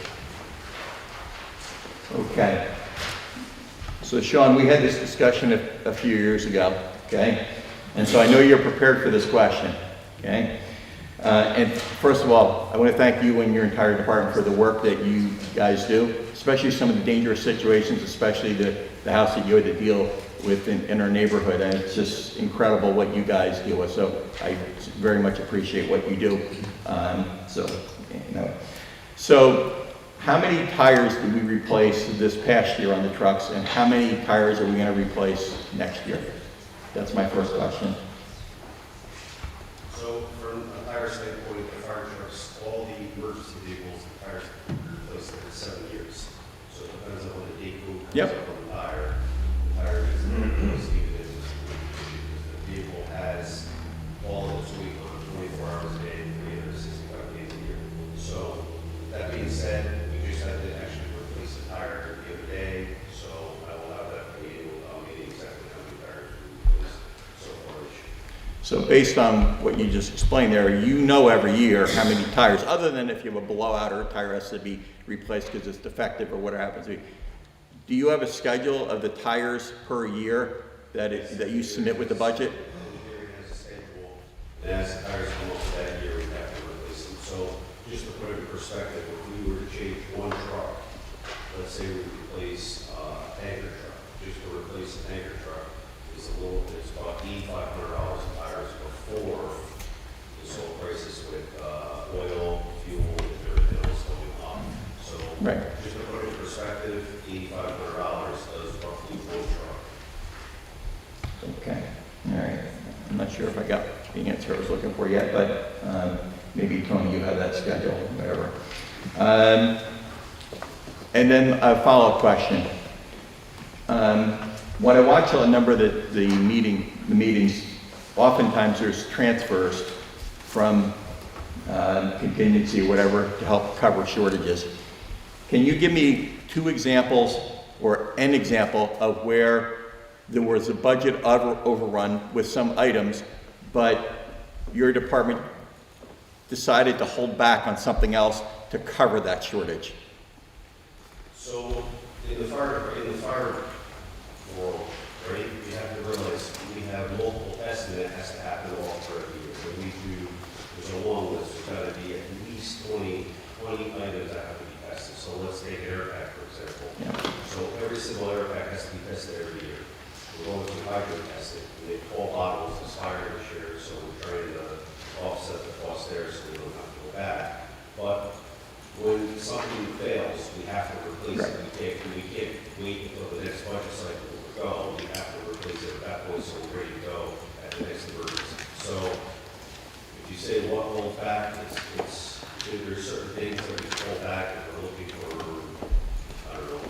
S8: Okay. So Sean, we had this discussion a few years ago, okay? And so I know you're prepared for this question, okay? And first of all, I want to thank you and your entire department for the work that you guys do, especially some of the dangerous situations, especially the house that you had to deal with in our neighborhood. And it's just incredible what you guys deal with. So I very much appreciate what you do. So how many tires did we replace this past year on the trucks, and how many tires are we going to replace next year? That's my first question.
S16: So from a tire standpoint, the fire trucks, all the emergency vehicles, the tires are replaced every 7 years. So it depends on when the date comes
S8: Yep.
S16: up on the tire. The tire is replaced even if the vehicle has all of its weight on 24 hours a day, 365 days a year. So that being said, we just had to actually replace the tire the other day. So I will have that for you, meaning exactly how many tires we replaced so far this year.
S8: So based on what you just explained there, you know every year how many tires, other than if you have a blowout or a tire has to be replaced because it's defective or whatever happens to be. Do you have a schedule of the tires per year that you submit with the budget?
S16: It has a schedule. It has the tires come off $8,500 does roughly one truck.
S8: Okay, all right. I'm not sure if I got the answer I was looking for yet, but maybe Tony, you have that schedule, whatever. And then a follow-up question. When I watch a number of the meetings, oftentimes there's transfers from contingency or whatever to help cover shortages. Can you give me 2 examples or an example of where there was a budget overrun with some items, but your department decided to hold back on something else to cover that shortage?
S16: So in the fire world, right, you have to realize we have multiple testing that has to happen all throughout the year. So there's a long list. There's got to be at least 20 items that have to be tested. So let's take an air pack, for example.
S8: Yeah.
S16: So every single air pack has to be tested every year. We're going through hydro testing. We have 12 bottles this fire this year, so we're trying to offset the cost there so we don't have to go back. But when something fails, we have to replace it. We can't wait until the next budget cycle to go. We have to replace it at that point so we're ready to go at the next emergency. So if you say what holds back, there's certain things that we hold back if we're looking for, I don't know,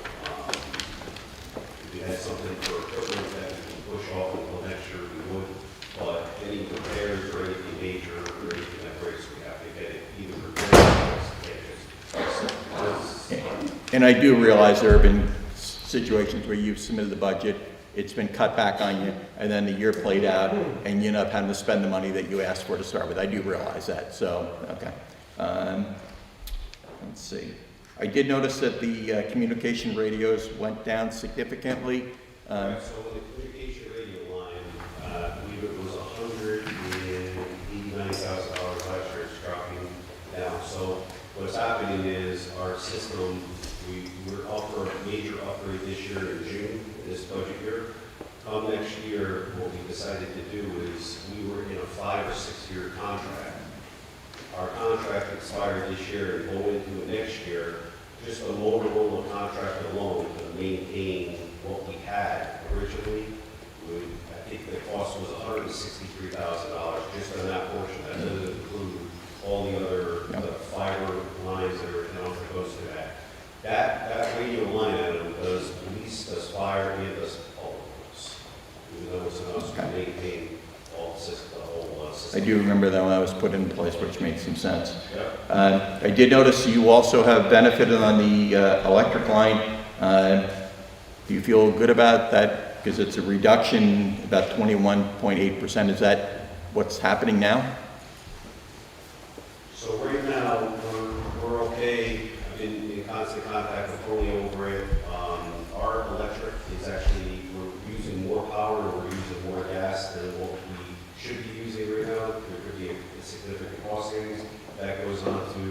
S16: if you had something for equipment that we can push off until next year, we would. But any repairs or anything major or anything that breaks, we have to get it either repaired or
S8: And I do realize there have been situations where you've submitted the budget, it's been cut back on you, and then the year played out, and you end up having to spend the money that you asked for to start with. I do realize that, so, okay. Let's see. I did notice that the communication radios went down significantly.
S16: Right, so the communication radio line, I believe it was $189,000 last year, it's dropping down. So what's happening is our system, we're up for a major upgrade this year in June, this budget year. Come next year, what we decided to do is we were in a 5 or 6 year contract. Our contract expired this year and going into next year, just the Motorola contract alone to maintain what we had originally, I think the cost was $163,000 just on that portion. That doesn't include all the other the fiber lines that are down that goes to that. That radio line item does police, does fire, and does public works. Even though it's enough to maintain all the system, the whole system.
S8: I do remember that when that was put in place, which made some sense.
S16: Yep.
S8: I did notice you also have benefited on the electric line. Do you feel good about that? Because it's a reduction, about 21.8%. Is that what's happening now?
S16: So right now, we're okay. I've been in constant contact with Tony over it. Our electric is actually, we're using more power and we're using more gas than what we should be using right now. There could be a significant cost savings. That goes on to,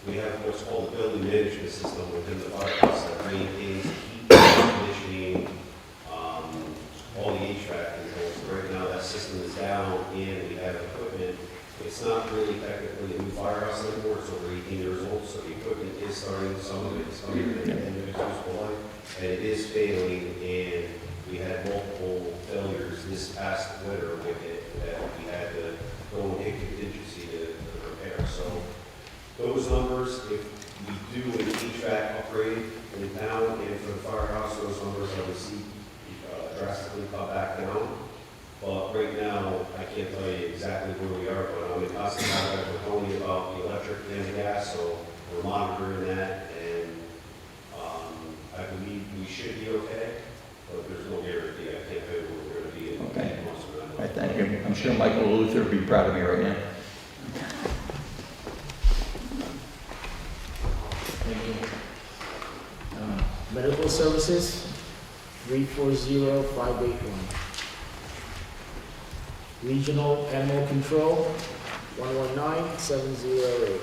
S16: we have what's called the building management system within the firehouse that maintains the heat, conditioning, all the HVAC controls. Right now, that system is down and we have equipment. It's not really technically a new firehouse anymore. It's over 18 years old, so the equipment is starting, some of it is starting to end its useful life, and it is failing. And we had multiple failures this past winter with it that we had to go and take contingency to repair. So those numbers, if we do an HVAC upgrade in town and for the firehouse, those numbers I would see drastically cut back down. But right now, I can't tell you exactly where we are, but I'm in constant contact with Tony about the electric and the gas, so we're monitoring that, and I believe we should be okay, but there's no guarantee. I can't tell you where we're going to be in
S8: Okay.
S16: months from now.
S8: All right, thank you. I'm sure Michael Luther would be proud of me right now.
S1: Medical services, 340581. Regional Animal Control, 119708.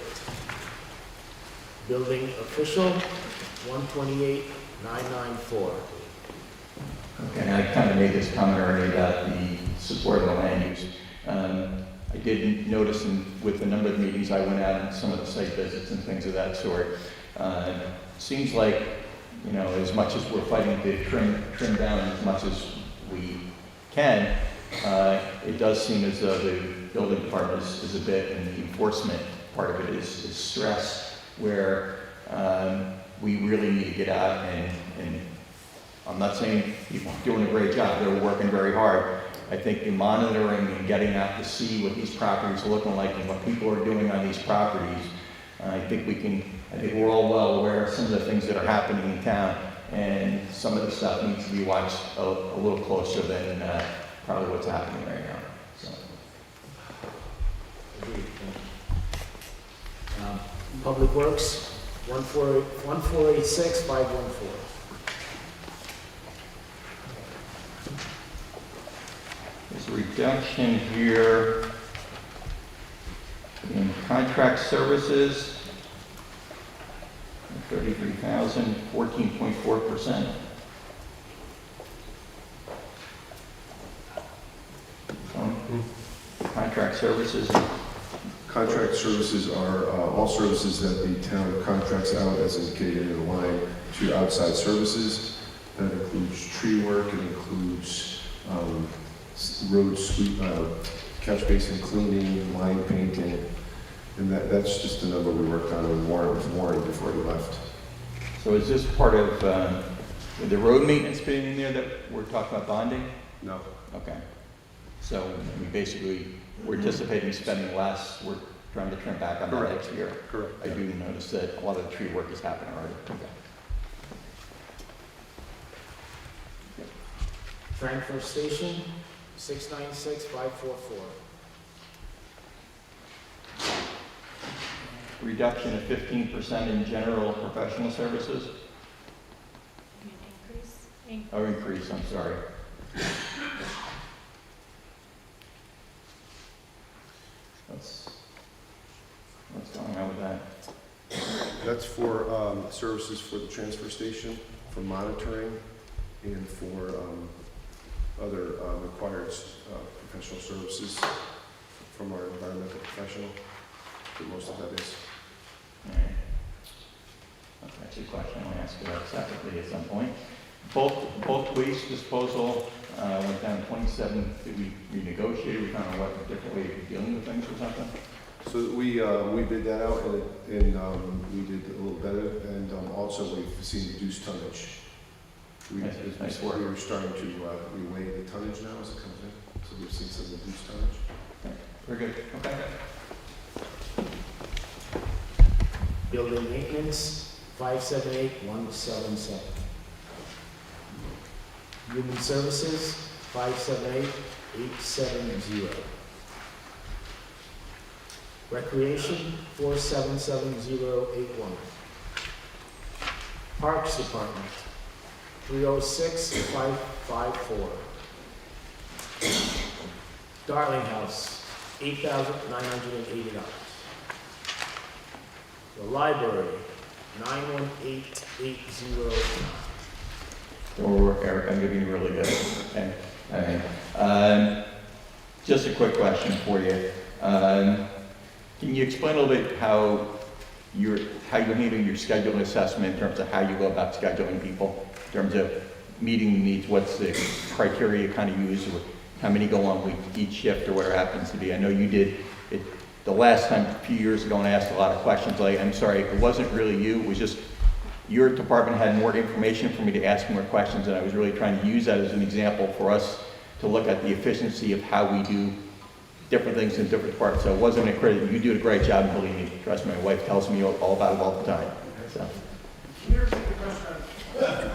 S1: Building Official, 128994.
S8: Okay, I kind of made this comment already about the support of the land use. I did notice with the number of meetings I went out and some of the site visits and things of that sort, seems like you know, as much as we're fighting to trim down as much as we can, it does seem as though the building department is a bit, and the enforcement part of it is stress, where we really need to get out and I'm not saying people are doing a great job, they're working very hard. I think the monitoring and getting out to see what these properties are looking like and what people are doing on these properties, I think we're all well aware of some of the things that are happening in town, and some of the stuff needs to be watched a little closer than probably what's happening right now. So.
S1: Public Works, 1486, 514.
S8: There's a reduction here in contract services, 33,000, 14.4%. Contract services.
S2: Contract services are all services that the town contracts out as indicated in the line to outside services. That includes tree work, it includes road sweep, catch basin cleaning, line painting, and that's just the number we worked on with Warren before he left.
S8: So is this part of the road maintenance being in there that we're talking about bonding?
S2: No.
S8: Okay. So we basically, we're anticipating spending less. We're trying to trim back on that next year.
S2: Correct.
S8: I do notice that a lot of the tree work is happening already. Okay.
S1: Frankfurt Station, 696, 544.
S8: Reduction of 15% in general professional services? Or increase, I'm sorry. What's going on with that?
S2: That's for services for the transfer station, for monitoring, and for other required professional services from our environmental professional. But most of that is.
S8: All right. That's actually a question I'll ask you about separately at some point. Bulk waste disposal went down 27. Did we renegotiate? We found a different way of dealing with things or something?
S2: So we bid that out, and we did a little better, and also we've seen reduced tonnage.
S8: Nice work.
S2: We were starting to reweigh the tonnage now as it comes in, so we've seen some reduced tonnage.
S8: Okay. Very good. Okay.
S1: Building Maintenance, 578, 177. Human Services, 578, 870. Recreation, 477081. Parks Department, 306, 554. Darling House, $8,980. The library, 918809.
S8: Don't work, Eric. I'm giving you really good. Okay. All right. Just a quick question for you. Can you explain a little bit how you handle your schedule assessment in terms of how you go about scheduling people, in terms of meeting the needs? What's the criteria you kind of use, or how many go on with each shift, or whatever it happens to be? I know you did it the last time, a few years ago, and I asked a lot of questions. I'm sorry, it wasn't really you. It was just your department had more information for me to ask more questions, and I was really trying to use that as an example for us to look at the efficiency of how we do different things in different parts. So it wasn't a credit. You do a great job, believe me. Trust me, my wife tells me all about it all the time.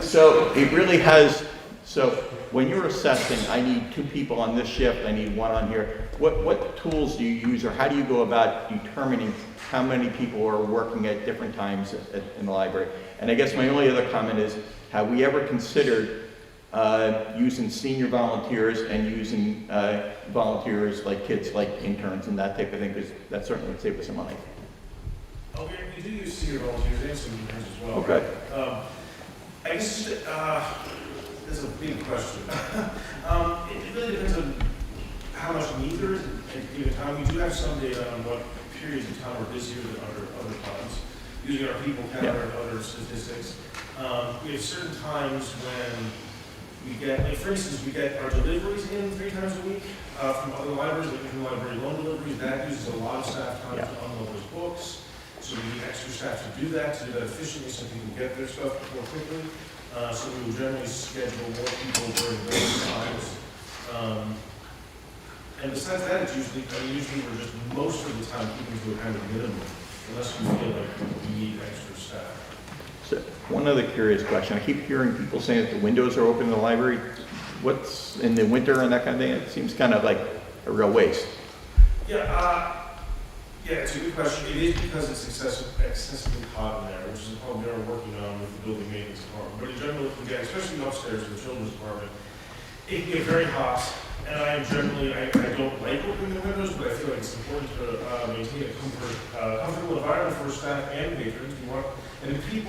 S8: So it really has, so when you're assessing, I need 2 people on this shift, I need 1 on here, what tools do you use, or how do you go about determining how many people are working at different times in the library? And I guess my only other comment is, have we ever considered using senior volunteers and using volunteers like kids, like interns and that type of thing, because that certainly would save us some money.
S3: Okay, we do use senior volunteers and some interns as well.
S8: Okay.
S3: I guess this is a big question. It really depends on how much need there is at a given time. We do have some data on what periods of time are busier than other times, using our people counter and other statistics. We have certain times when we get, like for instance, we get our deliveries in 3 times a week from other libraries, like interlibrary loan deliveries. That uses a lot of staff time to unload those books. So we need extra staff to do that efficiently so people get their stuff more quickly. So we will generally schedule more people during those times. And besides that, it's usually, usually we're just most of the time keeping to a kind of minimum, unless we feel like we need extra staff.
S8: So, one other curious question. I keep hearing people saying that the windows are open in the library. What's in the winter and that kind of thing? It seems kind of like a real waste.
S3: Yeah, it's a good question. It is because it's excessively hot in there, which is a problem we are working on with the building maintenance department. But in general, again, especially upstairs in the children's department, it can get very hot. And I am generally, I don't like opening the windows, but I feel like it's important to maintain a comfortable environment for staff and patrons. And if we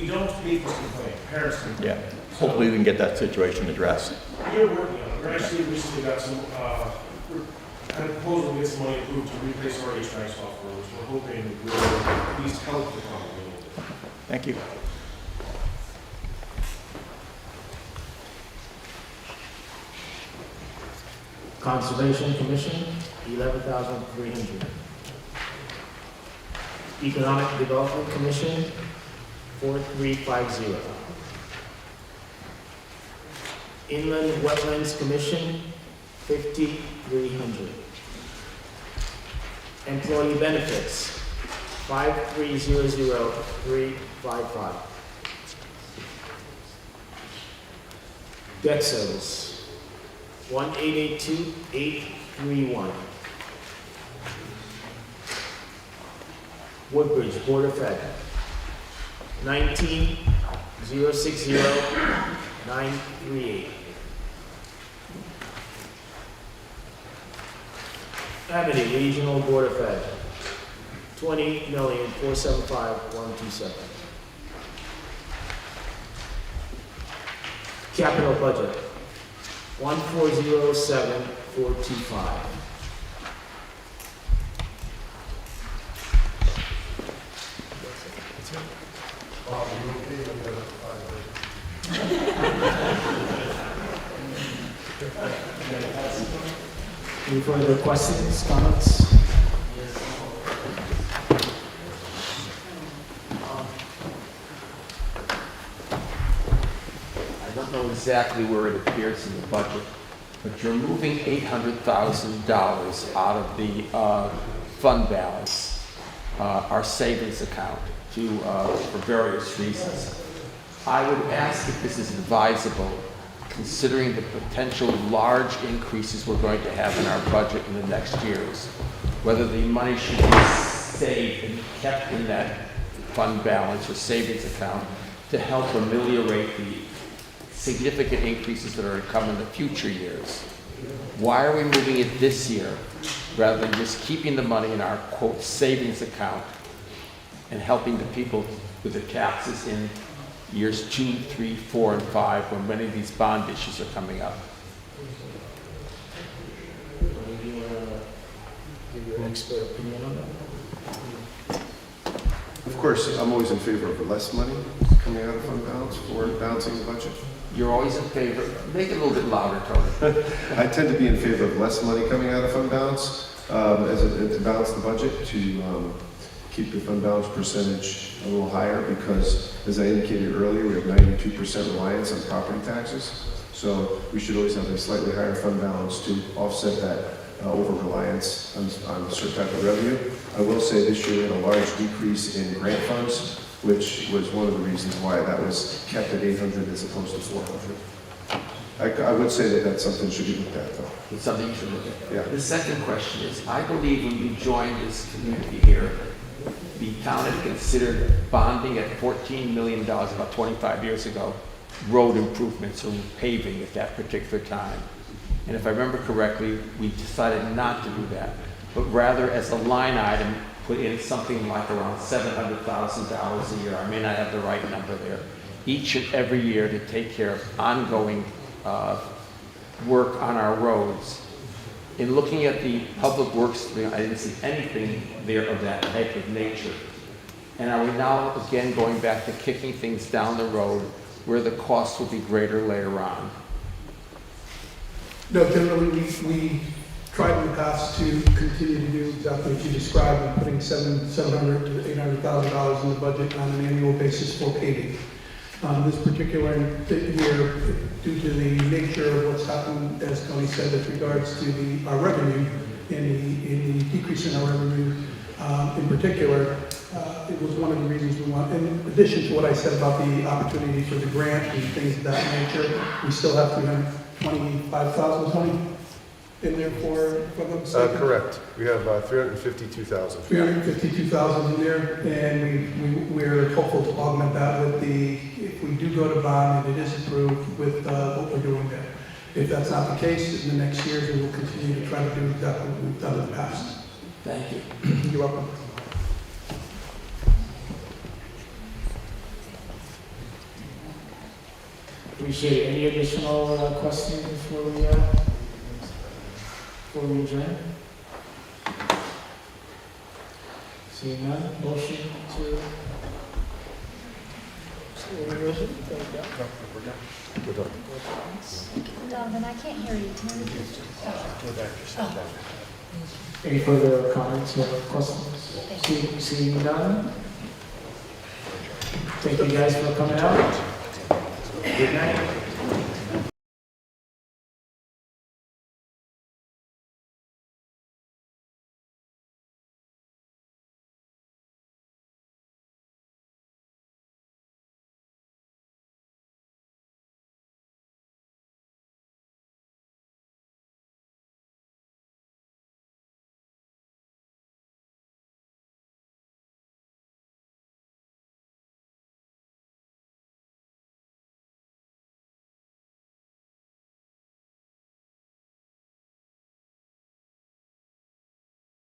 S3: don't, people complain, parents complain.
S8: Yeah. Hopefully we can get that situation addressed.
S3: We're working on it. We're actually recently got some, had a proposal to get some money approved to replace our HVAC software, which we're hoping will at least help the company.
S8: Thank you.
S1: Conservation Commission, 11,300. Economic Development Commission, 4,350. Inland Wetlands Commission, 5,300. Employee Benefits, 5,300,355. Debt Service, 1,882,831. Woodbridge Board of Ed, 19,060,938. Amity Regional Board of Ed, 20,475,127. Capital Budget, 1,407,425. Any further questions, comments?
S4: I don't know exactly where it appears in the budget, but you're moving $800,000 out of the fund balance, our savings account, for various reasons. I would ask if this is advisable, considering the potential large increases we're going to have in our budget in the next years, whether the money should be saved and kept in that fund balance or savings account to help ameliorate the significant increases that are to come in the future years. Why are we moving it this year rather than just keeping the money in our, quote, savings account and helping the people with their taxes in years 2, 3, 4, and 5 when many of these bond issues are coming up?
S1: Do you want to give your expert opinion on that?
S2: Of course, I'm always in favor of less money coming out of fund balance for balancing the budget.
S4: You're always in favor. Make it a little bit louder, Tony.
S2: I tend to be in favor of less money coming out of fund balance to balance the budget, to keep the fund balance percentage a little higher because, as I indicated earlier, we have 92% reliance on property taxes. So we should always have a slightly higher fund balance to offset that over-reliance on a certain type of revenue. I will say this year we had a large decrease in grant funds, which was one of the reasons why that was kept at 800 as opposed to 400. I would say that that's something that should be looked at, though.
S4: It's something you should look at.
S2: Yeah.
S4: The second question is, I believe when you joined this community here, the town had considered bonding at $14 million about 25 years ago, road improvements or paving at that particular time. And if I remember correctly, we decided not to do that, but rather as a line item, put in something like around $700,000 a year. I may not have the right number there. Each and every year to take care of ongoing work on our roads. In looking at the public works, I didn't see anything there of that type of nature. And are we now again going back to kicking things down the road where the cost will be greater later on?
S5: No, generally, we tried in the past to continue to do exactly what you described, and putting $700,000 to $800,000 in the budget on an annual basis for paving. This particular year, due to the nature of what's happened, as Tony said, with regards to our revenue and the decrease in our revenue, in particular, it was one of the reasons we want, in addition to what I said about the opportunity for the grant and things of that nature, we still have $325,000, Tony, in there for the
S2: Correct. We have 352,000.
S5: 352,000 in there, and we're hopeful to augment that with if we do go to bond and it is approved, with what we're doing there. If that's not the case, in the next years, we will continue to try to do exactly what we've done in the past.
S4: Thank you.
S5: You're welcome.
S1: Appreciate it. Any additional questions before we adjourn? Seeing none, motion to.
S6: Donovan, I can't hear you. Can you repeat?
S1: Any further comments or questions? Seeing none? Thank you guys for coming out. Good night.